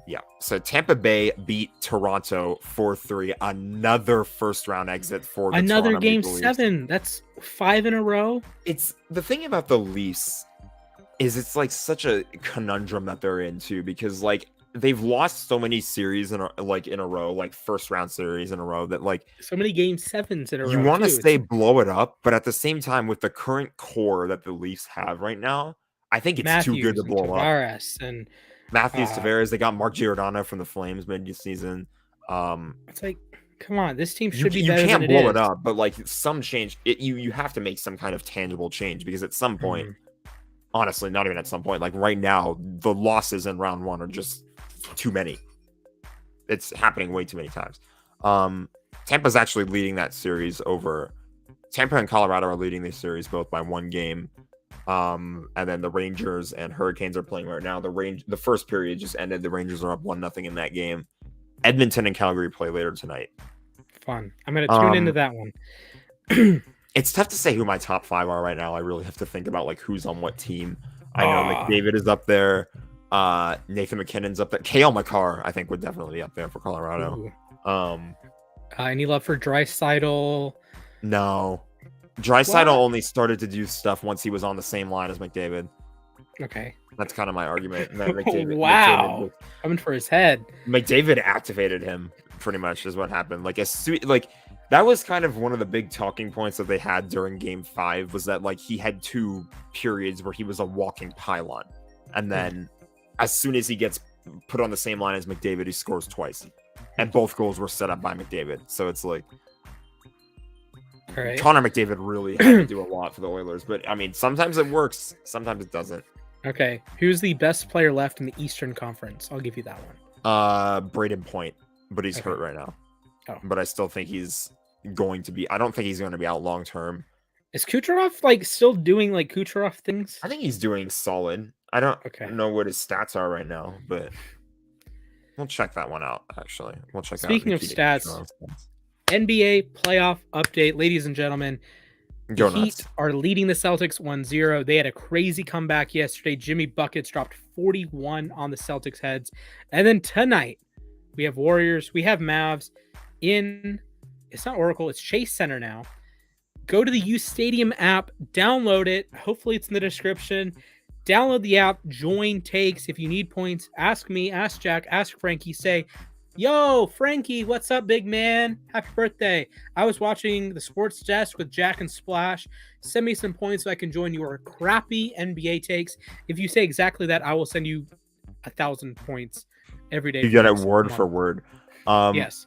S2: Yeah. So Tampa Bay beat Toronto 4-3. Another first round exit for the
S1: another
S2: Toronto
S1: game
S2: Maple Leafs.
S1: 7. That's 5 in a row.
S2: It's the thing about the Leafs is it's like such a conundrum that they're in too, because like they've lost so many series in a row, like first round series in a row, that like
S1: so many game 7s in a row.
S2: You want to say blow it up, but at the same time, with the current core that the Leafs have right now, I think it's
S1: Matthews
S2: too good to blow up.
S1: And
S2: Matthews, Tavares, they got Mark Giordano from the Flames mid-season.
S1: It's like, come on, this team should be better.
S2: You can't
S1: than
S2: blow
S1: it
S2: it up, but like some change, you have to make some kind of tangible change, because at some point, honestly, not even at some point, like right now, the losses in round 1 are just too many. It's happening way too many times. Tampa's actually leading that series over. Tampa and Colorado are leading this series both by 1 game. And then the Rangers and Hurricanes are playing right now. The first period just ended. The Rangers are up 1-0 in that game. Edmonton and Calgary play later tonight.
S1: Fun. I'm going to tune into that one.
S2: It's tough to say who my top 5 are right now. I really have to think about like who's on what team. I know McDavid is up there. Nathan McKinnon's up there. Kale McCarr, I think, would definitely be up there for Colorado.
S1: Any love for Draisaitl?
S2: No. Draisaitl only started to do stuff once he was on the same line as McDavid.
S1: Okay.
S2: That's kind of my argument. That
S1: McDavid, coming for his head.
S2: McDavid activated him, pretty much, is what happened. Like, that was kind of one of the big talking points that they had during Game 5, was that, like, he had 2 periods where he was a walking pylon. And then, as soon as he gets put on the same line as McDavid, he scores twice. And both goals were set up by McDavid. So it's like,
S1: all right.
S2: Connor McDavid really had to do a lot for the Oilers. But, I mean, sometimes it works. Sometimes it doesn't.
S1: Okay. Who's the best player left in the Eastern Conference? I'll give you that one.
S2: Braden Point. But he's hurt right now. Oh. But I still think he's going to be... I don't think he's going to be out long term.
S1: Is Kucherov, like, still doing, like, Kucherov things?
S2: I think he's doing solid. I don't know what his stats are right now, but... We'll check that one out, actually. We'll check
S1: Speaking of stats, NBA playoff update. Ladies and gentlemen, the Heat are leading the Celtics 1-0. They had a crazy comeback yesterday. Jimmy Buckets dropped 41 on the Celtics' heads. And then tonight, we have Warriors. We have Mavs in... It's not Oracle. It's Chase Center now. Go to the uSTADIUM app. Download it. Hopefully, it's in the description. Download the app, join takes. If you need points, ask me, ask Jack, ask Frankie. Say, yo, Frankie, what's up, big man? Happy birthday. I was watching the Sports Desk with Jack and Splash. Send me some points so I can join your crappy NBA takes. If you say exactly that, I will send you 1,000 points every day.
S2: You get it word for word.
S1: Yes.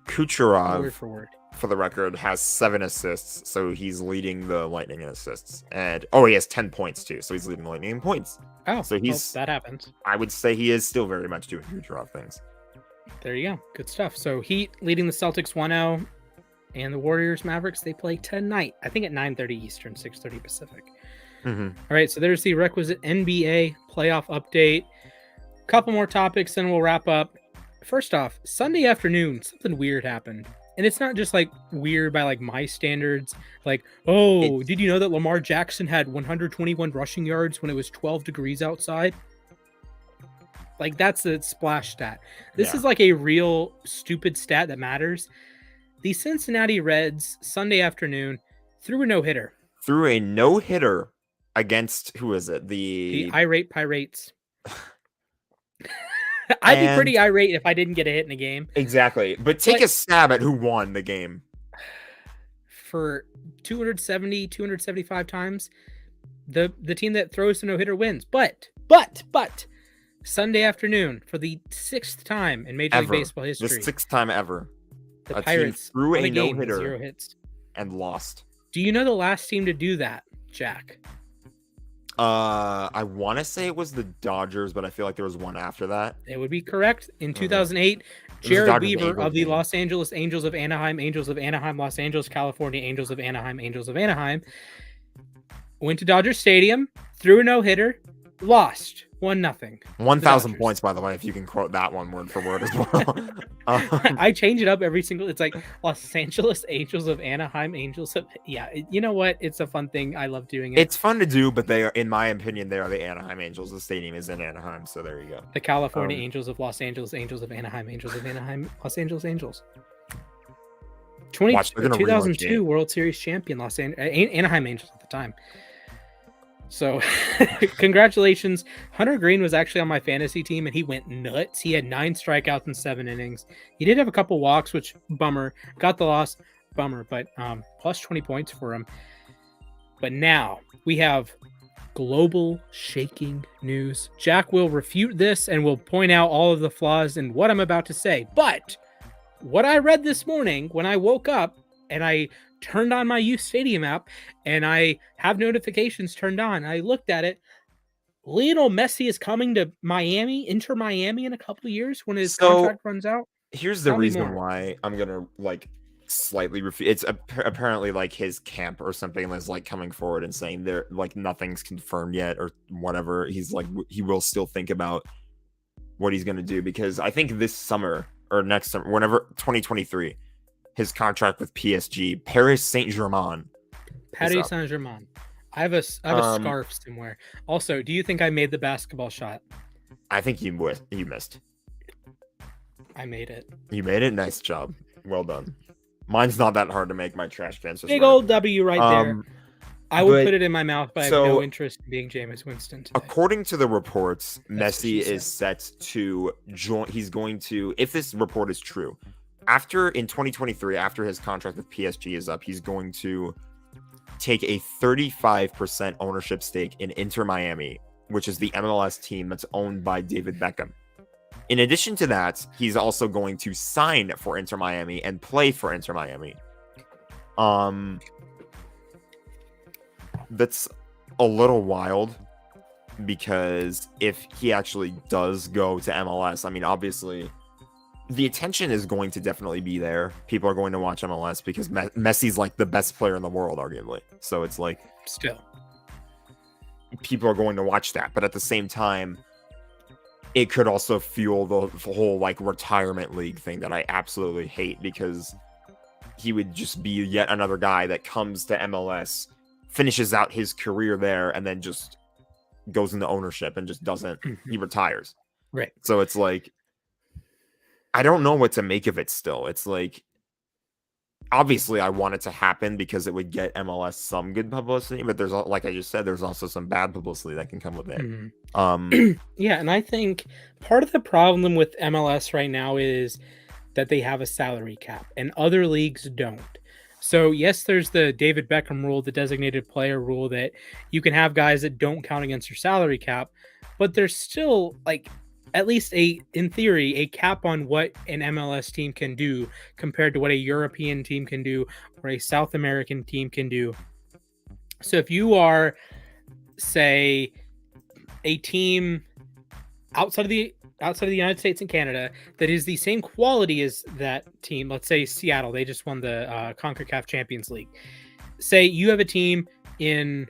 S2: Kucherov,
S1: word for word,
S2: for the record, has 7 assists, so he's leading the Lightning in assists. And he has 10 points too, so he's leading the Lightning in points.
S1: Oh, so that happens.
S2: I would say he is still very much doing Kucherov things.
S1: There you go. Good stuff. So Heat leading the Celtics 1-0, and the Warriors Mavericks, they play tonight. I think at 9:30 Eastern, 6:30 Pacific. All right, so there's the requisite NBA playoff update. A couple more topics, then we'll wrap up. First off, Sunday afternoon, something weird happened. And it's not just like weird by like my standards. Like, did you know that Lamar Jackson had 121 rushing yards when it was 12 degrees outside? Like, that's a splash stat. This is like a real stupid stat that matters. The Cincinnati Reds, Sunday afternoon, threw a no-hitter.
S2: Threw a no-hitter against, who is it?
S1: The irate Pirates. I'd be pretty irate if I didn't get a hit in a game.
S2: Exactly. But take a stab at who won the game.
S1: For 275 times, the team that throws the no-hitter wins. But Sunday afternoon, for the 6th time in Major League Baseball history.
S2: The 6th time ever.
S1: The Pirates
S2: threw a no-hitter
S1: 0 hits.
S2: And lost.
S1: Do you know the last team to do that, Jack?
S2: I want to say it was the Dodgers, but I feel like there was one after that.
S1: It would be correct. In 2008,
S2: It was the
S1: Jared
S2: Dodgers
S1: Weaver
S2: Angels
S1: of the
S2: game.
S1: Los Angeles Angels of Anaheim, Los Angeles, California, Angels of Anaheim, went to Dodger Stadium, threw a no-hitter, lost 1-0.
S2: 1,000 points, by the way, if you can quote that one word for word as well.
S1: I change it up every single. It's like Los Angeles Angels of Anaheim, you know what? It's a fun thing. I love doing it.
S2: It's fun to do, but they are, in my opinion, they are the Anaheim Angels. The stadium is in Anaheim, so there you go.
S1: The California Angels of Los Angeles, Angels of Anaheim, Los Angeles Angels. 2002 World Series champion Anaheim Angels at the time. So congratulations. Hunter Green was actually on my fantasy team and he went nuts. He had 9 strikeouts in 7 innings. He did have a couple walks, which bummer. Got the loss, bummer, but plus 20 points for him. But now we have global shaking news. Jack will refute this and will point out all of the flaws in what I'm about to say. But what I read this morning when I woke up and I turned on my uSTADIUM app and I have notifications turned on, I looked at it. Lionel Messi is coming to Inter Miami in a couple of years when his contract runs out.
S2: Here's the reason why I'm gonna slightly refute. It's apparently his camp or something is coming forward and saying there nothing's confirmed yet or whatever. He's he will still think about what he's gonna do, because I think this summer or next summer, whenever 2023, his contract with PSG, Paris Saint-Germain.
S1: Paris Saint-Germain. I have a scarf somewhere. Also, do you think I made the basketball shot?
S2: I think you missed.
S1: I made it.
S2: You made it? Nice job. Well done. Mine's not that hard to make. My trash cans.
S1: Big old W right there. I would put it in my mouth, but I have no interest in being Jameis Winston today.
S2: According to the reports, Messi is set to join. He's going to, if this report is true, in 2023, after his contract with PSG is up, he's going to take a 35% ownership stake in Inter Miami, which is the MLS team that's owned by David Beckham. In addition to that, he's also going to sign for Inter Miami and play for Inter Miami. That's a little wild, because if he actually does go to MLS, I mean, obviously the attention is going to definitely be there. People are going to watch MLS because Messi's the best player in the world, arguably. So it's
S1: still,
S2: people are going to watch that. But at the same time, it could also fuel the whole retirement league thing that I absolutely hate, because he would just be yet another guy that comes to MLS, finishes out his career there, and then just goes into ownership and just doesn't. He retires.
S1: Right.
S2: So it's I don't know what to make of it still. It's obviously I want it to happen because it would get MLS some good publicity, but there's, like I just said, there's also some bad publicity that can come with it.
S1: Yeah, and I think part of the problem with MLS right now is that they have a salary cap and other leagues don't. So yes, there's the David Beckham rule, the designated player rule, that you can have guys that don't count against your salary cap, but there's still at least in theory, a cap on what an MLS team can do compared to what a European team can do or a South American team can do. So if you are, say, a team outside of the United States and Canada that is the same quality as that team, let's say Seattle, they just won the CONCACAF Champions League. Say you have a team in,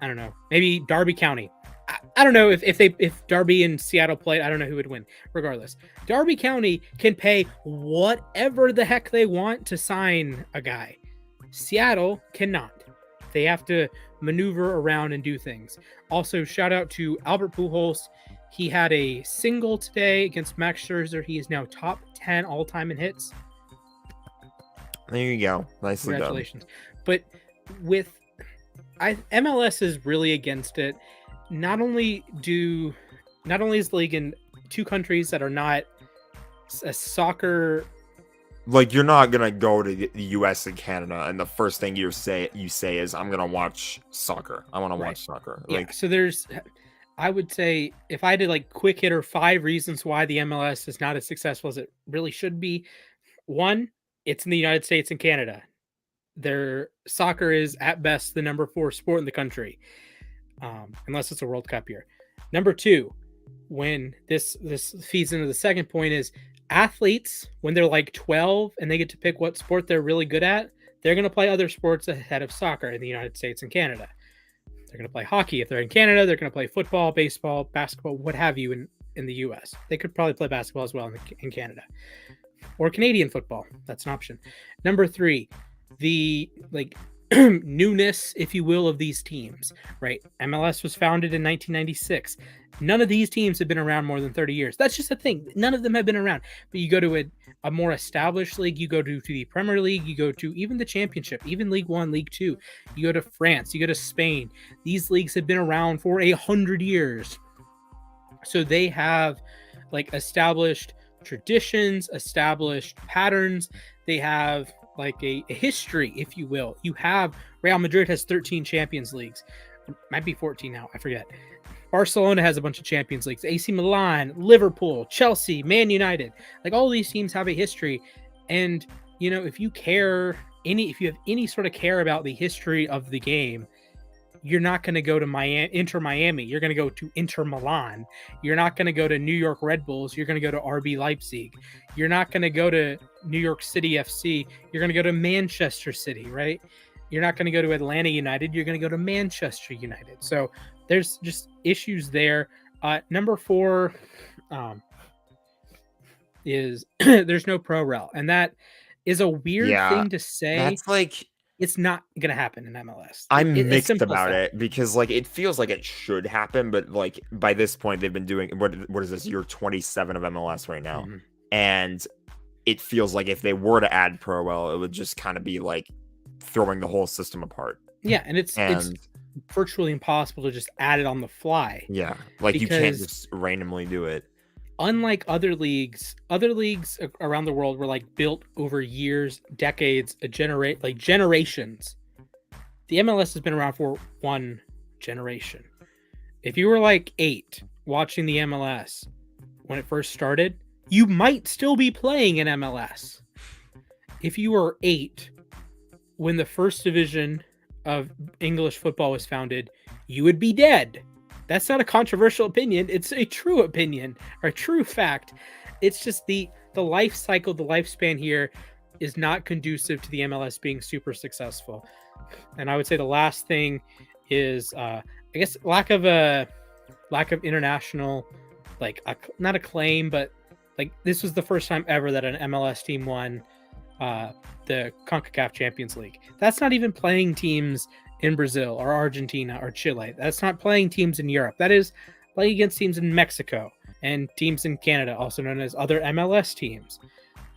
S1: I don't know, maybe Darby County. I don't know if Darby and Seattle played. I don't know who would win. Regardless, Darby County can pay whatever the heck they want to sign a guy. Seattle cannot. They have to maneuver around and do things. Also, shout out to Albert Pujols. He had a single today against Max Scherzer. He is now top 10 all-time in hits.
S2: There you go. Nicely done.
S1: Congratulations. But MLS is really against it. Not only is the league in 2 countries that are not a soccer,
S2: you're not gonna go to the U.S. and Canada and the first thing you say is, I'm gonna watch soccer. I want to watch soccer.
S1: Yeah. So I would say, if I did quick hitter 5 reasons why the MLS is not as successful as it really should be. 1, it's in the United States and Canada. Their soccer is at best the number 4 sport in the country. unless it's a World Cup year. Number two, when this feeds into the second point, is athletes, when they're like 12 and they get to pick what sport they're really good at, they're going to play other sports ahead of soccer in the United States and Canada. They're going to play hockey. If they're in Canada, they're going to play football, baseball, basketball, what have you in the US. They could probably play basketball as well in Canada. Or Canadian football. That's an option. Number three, the newness, if you will, of these teams, right? MLS was founded in 1996. None of these teams have been around more than 30 years. That's just a thing. None of them have been around. But you go to a more established league, you go to the Premier League, you go to even the Championship, even League One, League Two, you go to France, you go to Spain. These leagues have been around for 100 years. So they have established traditions, established patterns. They have a history, if you will. You have Real Madrid has 13 Champions Leagues. It might be 14 now, I forget. Barcelona has a bunch of Champions Leagues. AC Milan, Liverpool, Chelsea, Man United. All these teams have a history. And, if you have any sort of care about the history of the game, you're not going to go to Inter Miami. You're going to go to Inter Milan. You're not going to go to New York Red Bulls. You're going to go to RB Leipzig. You're not going to go to New York City FC. You're going to go to Manchester City, right? You're not going to go to Atlanta United. You're going to go to Manchester United. So there's just issues there. Number four is there's no pro rel. And that is a weird thing to say.
S2: That's
S1: it's not going to happen in MLS.
S2: I'm mixed about it because it feels like it should happen, but by this point they've been doing what is this, year 27 of MLS right now. Mm-hmm. And it feels like if they were to add pro rel, it would just kind of be throwing the whole system apart.
S1: Yeah, and it's virtually impossible to just add it on the fly.
S2: Yeah, you can't just randomly do it.
S1: Unlike other leagues around the world were built over years, decades, generations. The MLS has been around for one generation. If you were 8 watching the MLS when it first started, you might still be playing in MLS. If you were 8 when the first division of English football was founded, you would be dead. That's not a controversial opinion. It's a true opinion or a true fact. It's just the life cycle, the lifespan here is not conducive to the MLS being super successful. And I would say the last thing is, I guess, lack of international, not acclaim, but this was the first time ever that an MLS team won the CONCACAF Champions League. That's not even playing teams in Brazil or Argentina or Chile. That's not playing teams in Europe. That is playing against teams in Mexico and teams in Canada, also known as other MLS teams.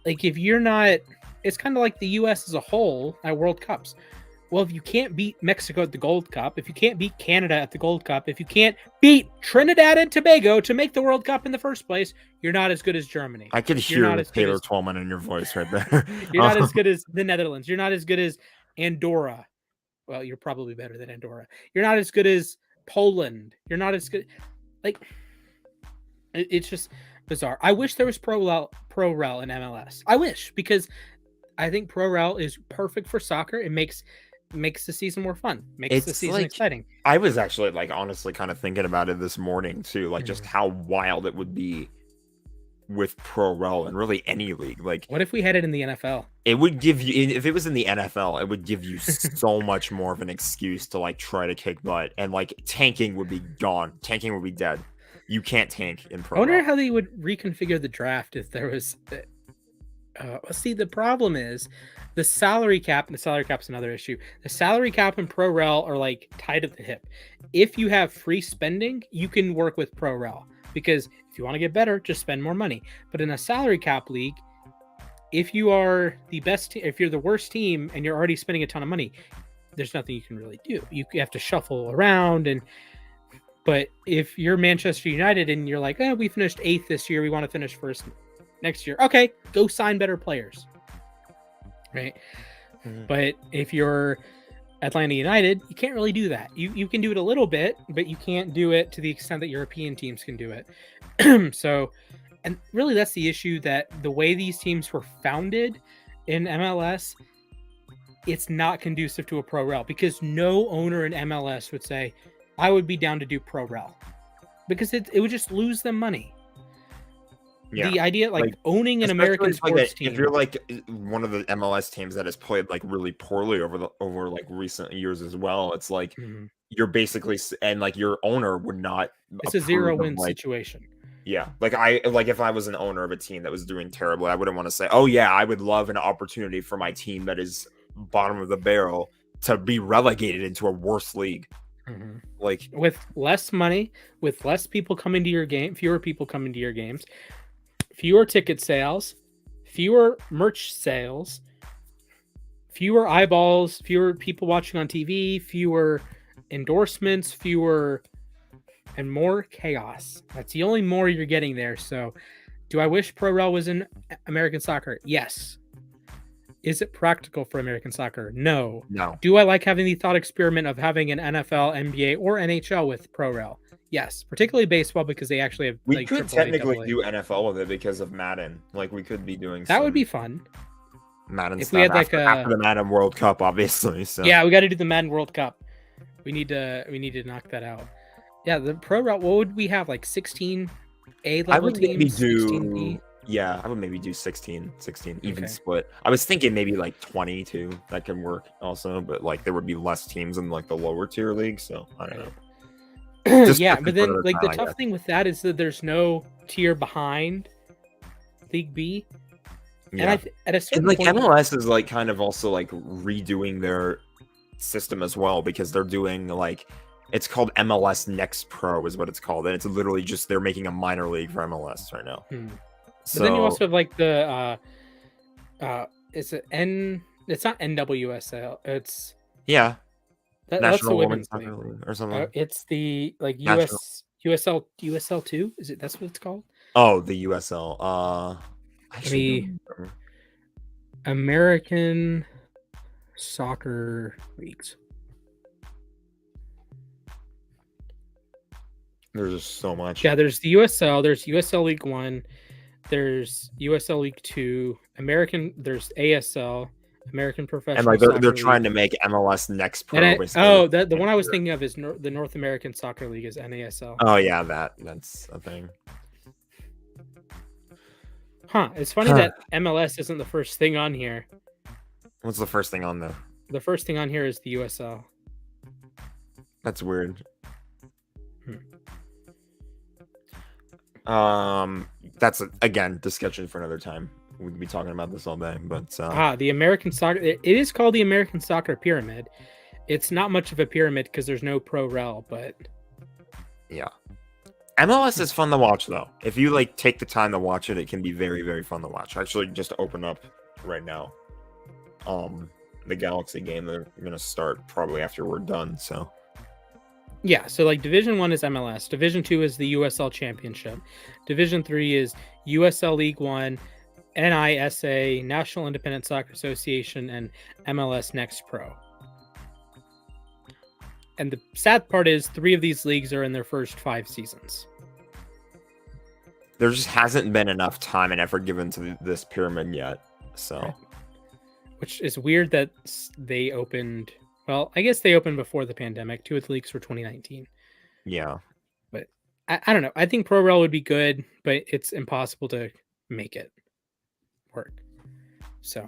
S1: If you're not, it's kind of like the US as a whole at World Cups. Well, if you can't beat Mexico at the Gold Cup, if you can't beat Canada at the Gold Cup, if you can't beat Trinidad and Tobago to make the World Cup in the first place, you're not as good as Germany.
S2: I could hear Taylor Twellman in your voice right there.
S1: You're not as good as the Netherlands. You're not as good as Andorra. Well, you're probably better than Andorra. You're not as good as Poland. You're not as good. It's just bizarre. I wish there was pro rel in MLS. I wish, because I think pro rel is perfect for soccer. It makes the season more fun. Makes the season exciting.
S2: I was actually honestly kind of thinking about it this morning too, just how wild it would be with pro rel and really any league.
S1: What if we had it in the NFL?
S2: It would give you, if it was in the NFL, it would give you so much more of an excuse to try to kick butt, and tanking would be gone. Tanking would be dead. You can't tank in pro rel.
S1: I wonder how they would reconfigure the draft if there was. See, the problem is the salary cap, and the salary cap is another issue. The salary cap and pro rel are tied at the hip. If you have free spending, you can work with pro rel, because if you want to get better, just spend more money. But in a salary cap league, if you are the best, if you're the worst team and you're already spending a ton of money, there's nothing you can really do. You have to shuffle around. But if you're Manchester United and you're we finished 8th this year, we want to finish first next year. Okay, go sign better players. Right? Mm-hmm. But if you're Atlanta United, you can't really do that. You can do it a little bit, but you can't do it to the extent that European teams can do it. So, and really that's the issue, that the way these teams were founded in MLS, it's not conducive to a pro rel, because no owner in MLS would say, I would be down to do pro rel because it would just lose them money.
S2: Yeah.
S1: The idea, like owning an
S2: especially
S1: American
S2: if, like,
S1: sports
S2: if
S1: team.
S2: you're like one of the MLS teams that has played like really poorly over like recent years as well, it's like you're basically and like your owner would not
S1: It's a
S2: approve of,
S1: 0-win
S2: like,
S1: situation.
S2: yeah, like if I was an owner of a team that was doing terribly, I wouldn't want to say, oh yeah, I would love an opportunity for my team that is bottom of the barrel to be relegated into a worse league. Like,
S1: with less money, with less people coming to your game, fewer people coming to your games, fewer ticket sales, fewer merch sales, fewer eyeballs, fewer people watching on TV, fewer endorsements, fewer and more chaos. That's the only more you're getting there. So, do I wish Pro Rel was in American soccer? Yes. Is it practical for American soccer? No.
S2: no.
S1: Do I like having the thought experiment of having an NFL, NBA, or NHL with Pro Rel? Yes, particularly baseball because they actually have.
S2: We
S1: like
S2: could
S1: AAA,
S2: technically
S1: AA.
S2: do NFL with it because of Madden. Like, we could be doing
S1: That would be fun.
S2: Madden
S1: if
S2: stuff
S1: we had like
S2: after the Madden World Cup, obviously. So
S1: yeah, we got to do the Madden World Cup. We need to knock that out. Yeah, the Pro Rel. What would we have? Like 16 A level
S2: I would
S1: teams,
S2: maybe
S1: 16 B.
S2: Yeah, I would maybe do 16 even split. I was thinking maybe like 20 too. That could work also, but like there would be less teams in like the lower tier league, so I don't know.
S1: Yeah, but then like the tough thing with that is that there's no tier behind League B.
S2: Yeah.
S1: And at a certain
S2: like
S1: point,
S2: MLS is like kind of also like redoing their system as well because they're doing like it's called MLS Next Pro is what it's called, and it's literally just they're making a minor league for MLS right now.
S1: So, but then you also have like the it's it's not NWSL, it's that's the women's league
S2: or something.
S1: It's the like USL 2, is it? That's what it's called?
S2: Oh, the USL. Actually,
S1: American Soccer Leagues.
S2: There's just so much.
S1: Yeah, there's the USL, there's USL League 1, there's USL League 2, there's ASL, American Professional
S2: Soccer. And like they're
S1: League.
S2: trying to make MLS Next Pro.
S1: The one I was thinking of is the North American Soccer League is NASL.
S2: Oh yeah, that's a thing.
S1: It's funny that MLS isn't the first thing on here.
S2: What's the first thing on there?
S1: The first thing on here is the USL.
S2: That's weird. That's again discussion for another time. We could be talking about this all day, but
S1: the American soccer. It is called the American Soccer Pyramid. It's not much of a pyramid because there's no pro rel, but
S2: yeah, MLS is fun to watch though. If you like take the time to watch it, it can be very, very fun to watch. Actually, just open up right now. The Galaxy game they're gonna start probably after we're done. So.
S1: Yeah, so like Division 1 is MLS, Division 2 is the USL Championship, Division 3 is USL League 1, NISA, National Independent Soccer Association, and MLS Next Pro. And the sad part is 3 of these leagues are in their first 5 seasons.
S2: There just hasn't been enough time and effort given to this pyramid yet, so.
S1: Right. Which is weird that they opened... Well, I guess they opened before the pandemic. 2 of the leagues were 2019.
S2: Yeah.
S1: But I don't know. I think Pro Rel would be good, but it's impossible to make it work. So,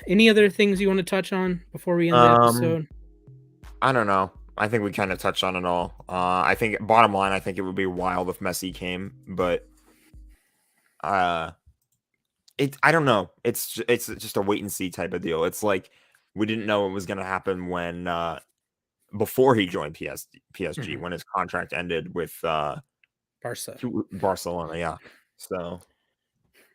S1: any other things you want to touch on before we end the episode?
S2: I don't know. I think we kind of touched on it all. I think, bottom line, I think it would be wild if Messi came, but I don't know. It's just a wait and see type of deal. It's like, we didn't know what was going to happen when before he joined PSG when his contract ended with Barcelona. Yeah, so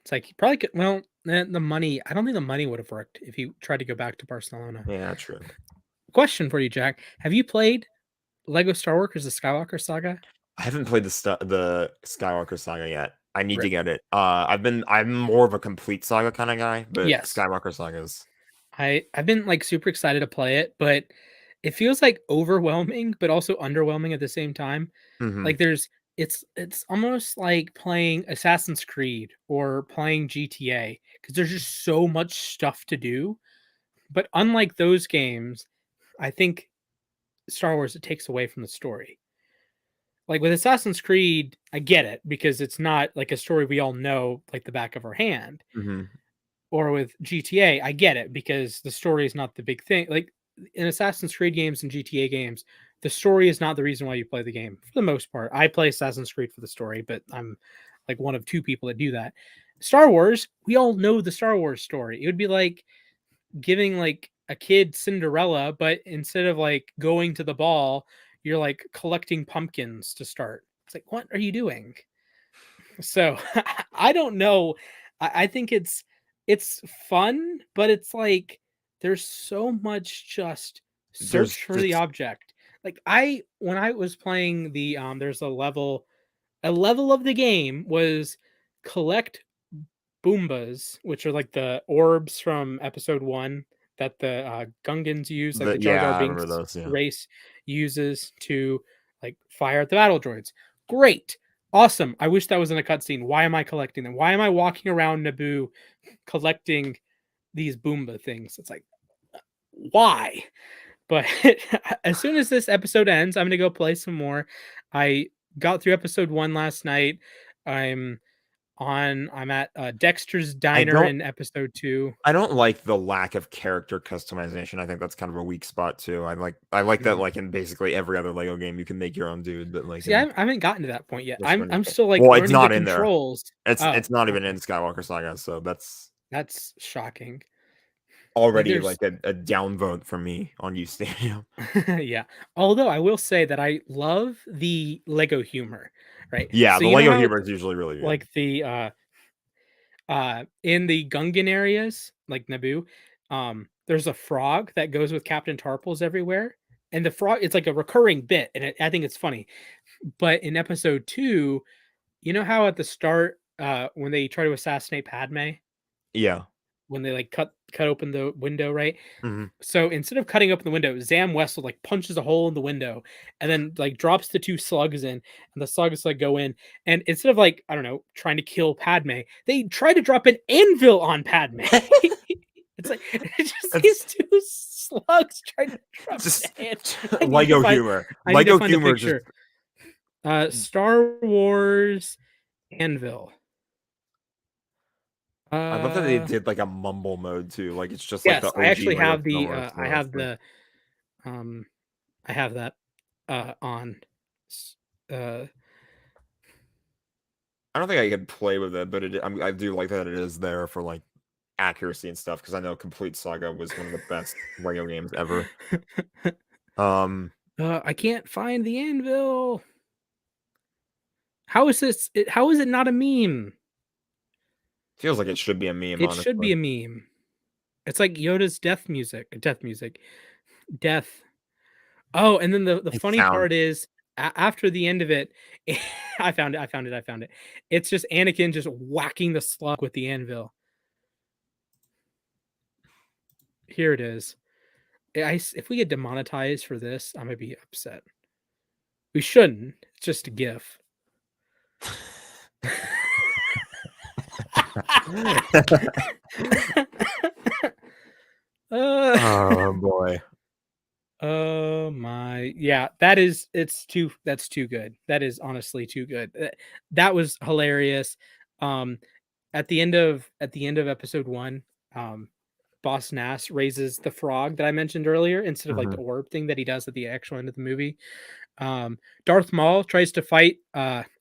S1: it's like he probably could. Well, the money. I don't think the money would have worked if he tried to go back to Barcelona.
S2: Yeah, true.
S1: Question for you, Jack: have you played Lego Star Wars: The Skywalker Saga?
S2: I haven't played the Skywalker Saga yet. I need to get it. I'm more of a complete saga kind of guy, but
S1: yes.
S2: Skywalker Sagas.
S1: I've been like super excited to play it, but it feels like overwhelming, but also underwhelming at the same time. Like it's almost like playing Assassin's Creed or playing GTA because there's just so much stuff to do. But unlike those games, I think Star Wars, it takes away from the story. Like with Assassin's Creed, I get it because it's not like a story we all know like the back of our hand.
S2: Mm-hmm.
S1: Or with GTA, I get it because the story is not the big thing. Like in Assassin's Creed games and GTA games, the story is not the reason why you play the game for the most part. I play Assassin's Creed for the story, but I'm like one of two people that do that. Star Wars, we all know the Star Wars story. It would be like giving like a kid Cinderella, but instead of like going to the ball, you're like collecting pumpkins to start. It's like, what are you doing? So I don't know. I think it's fun, but it's like there's so much just
S2: There's
S1: search for the
S2: just
S1: object. Like when I was playing the there's a level of the game was collect Boombas, which are like the orbs from episode 1 that the Gungans use, like the Jar Jar
S2: I remember
S1: Binks
S2: those. Yeah,
S1: race uses to like fire at the battle droids. Great. Awesome. I wish that was in a cutscene. Why am I collecting them? Why am I walking around Naboo collecting these Boomba things? It's like, why? But as soon as this episode ends, I'm going to go play some more. I got through episode 1 last night. I'm at Dexter's
S2: I
S1: Diner
S2: don't
S1: in episode 2.
S2: I don't like the lack of character customization. I think that's kind of a weak spot too. I like that like in basically every other Lego game you can make your own dude, but like
S1: See, I haven't gotten to that point yet.
S2: this one you
S1: I'm
S2: can't.
S1: still like
S2: Well, it's
S1: learning the
S2: not in there.
S1: controls.
S2: It's not even
S1: okay.
S2: in Skywalker Saga, so that's
S1: Shocking.
S2: already like a downvote for me on uSTADIUM.
S1: Yeah. Although I will say that I love the Lego humor, right?
S2: Yeah,
S1: So
S2: the
S1: you know
S2: Lego
S1: how
S2: humor is usually really good.
S1: like the in the Gungan areas, like Naboo, there's a frog that goes with Captain Tarpals everywhere. And the frog, it's like a recurring bit, and I think it's funny. But in episode 2, you know how at the start, when they try to assassinate Padme,
S2: Yeah.
S1: when they like cut open the window, right?
S2: Mm-hmm.
S1: So instead of cutting open the window, Zam Wesell like punches a hole in the window and then like drops the 2 slugs in, and the slugs like go in. And instead of like, I don't know, trying to kill Padme, they try to drop an anvil on Padme. It's like it's just these 2 slugs trying to drop
S2: Just
S1: an
S2: Lego humor.
S1: I need to
S2: Lego
S1: find the
S2: humor just
S1: picture. Star Wars anvil.
S2: I love that they did like a mumble mode too. Like it's just like the
S1: Yes, I
S2: OG
S1: actually
S2: Lego
S1: have the
S2: killer,
S1: I
S2: so it's
S1: have
S2: like
S1: the I have that on uh
S2: I don't think I could play with it, but I do like that it is there for like accuracy and stuff because I know Complete Saga was one of the best Lego games ever.
S1: I can't find the anvil. How is this? How is it not a meme?
S2: Feels like it should be a meme,
S1: It
S2: honestly.
S1: should be a meme. It's like Yoda's death music. Death. Oh, and then the funny part is after the end of it, I found it. It's just Anakin just whacking the slug with the anvil. Here it is. If we get demonetized for this, I'm gonna be upset. We shouldn't. It's just a GIF.
S2: Oh boy.
S1: Oh my, yeah, that's too good. That is honestly too good. That was hilarious. At the end of episode 1, Boss Nass raises the frog that I mentioned earlier instead of like the orb thing that he does at the actual end of the movie. Darth Maul tries to fight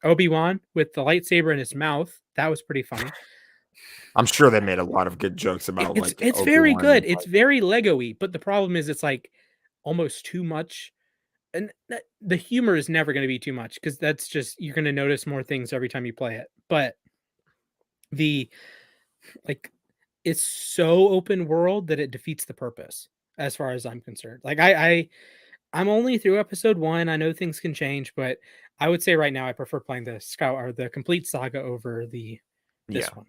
S1: Obi-Wan with the lightsaber in his mouth. That was pretty funny.
S2: I'm sure they made a lot of good jokes about
S1: it's very good. It's very Lego-y, but the problem is it's like almost too much. And the humor is never going to be too much because that's just you're going to notice more things every time you play it. But the like it's so open world that it defeats the purpose as far as I'm concerned. Like I'm only through episode 1. I know things can change, but I would say right now I prefer playing the Scout or the complete saga over this one.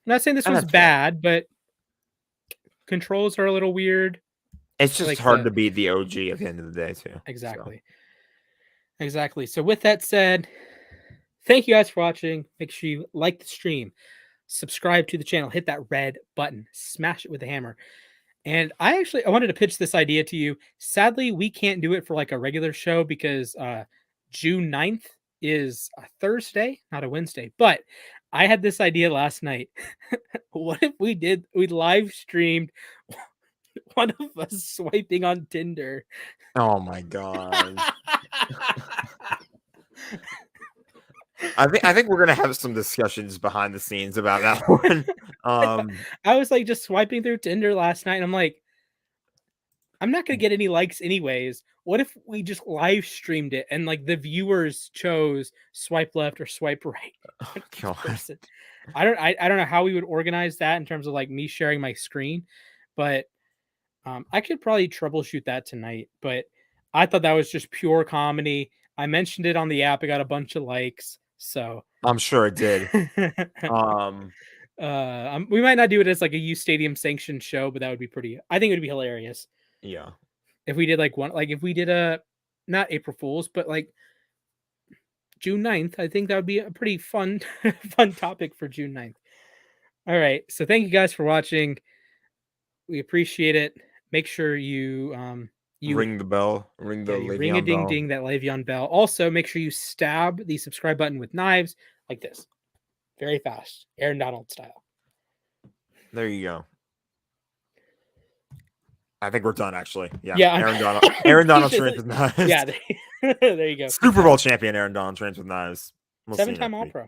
S1: I'm not saying this was bad, but controls are a little weird.
S2: It's just hard to beat the OG at the end of the day, too.
S1: Exactly. Exactly. So with that said, thank you guys for watching. Make sure you like the stream, subscribe to the channel, hit that red button, smash it with a hammer. And I wanted to pitch this idea to you. Sadly, we can't do it for like a regular show because June 9th is a Thursday, not a Wednesday. But I had this idea last night. What if we live streamed one of us swiping on Tinder?
S2: Oh my god. I think we're gonna have some discussions behind the scenes about that one.
S1: I was like just swiping through Tinder last night, and I'm like, I'm not gonna get any likes anyways. What if we just live streamed it and like the viewers chose swipe left or swipe right?
S2: Oh, god.
S1: Person. I don't know how we would organize that in terms of like me sharing my screen, but I could probably troubleshoot that tonight. But I thought that was just pure comedy. I mentioned it on the app. I got a bunch of likes, so
S2: I'm sure it did.
S1: We might not do it as like a uSTADIUM sanctioned show, but that would be pretty. I think it would be hilarious.
S2: Yeah.
S1: If we did if we did a not April Fools, but like June 9th, I think that would be a pretty fun topic for June 9th. All right. So thank you guys for watching. We appreciate it. Make sure you
S2: ring the bell. Ring the
S1: ring a ding
S2: bell.
S1: ding that Le'Veon bell. Also, make sure you stab the subscribe button with knives like this. Very fast. Aaron Donald style.
S2: There you go. I think we're done, actually. Yeah.
S1: Yeah.
S2: Aaron Donald trains with knives.
S1: Yeah. There you go.
S2: Super Bowl champion Aaron Donald trains with knives.
S1: We'll 7-time All-Pro.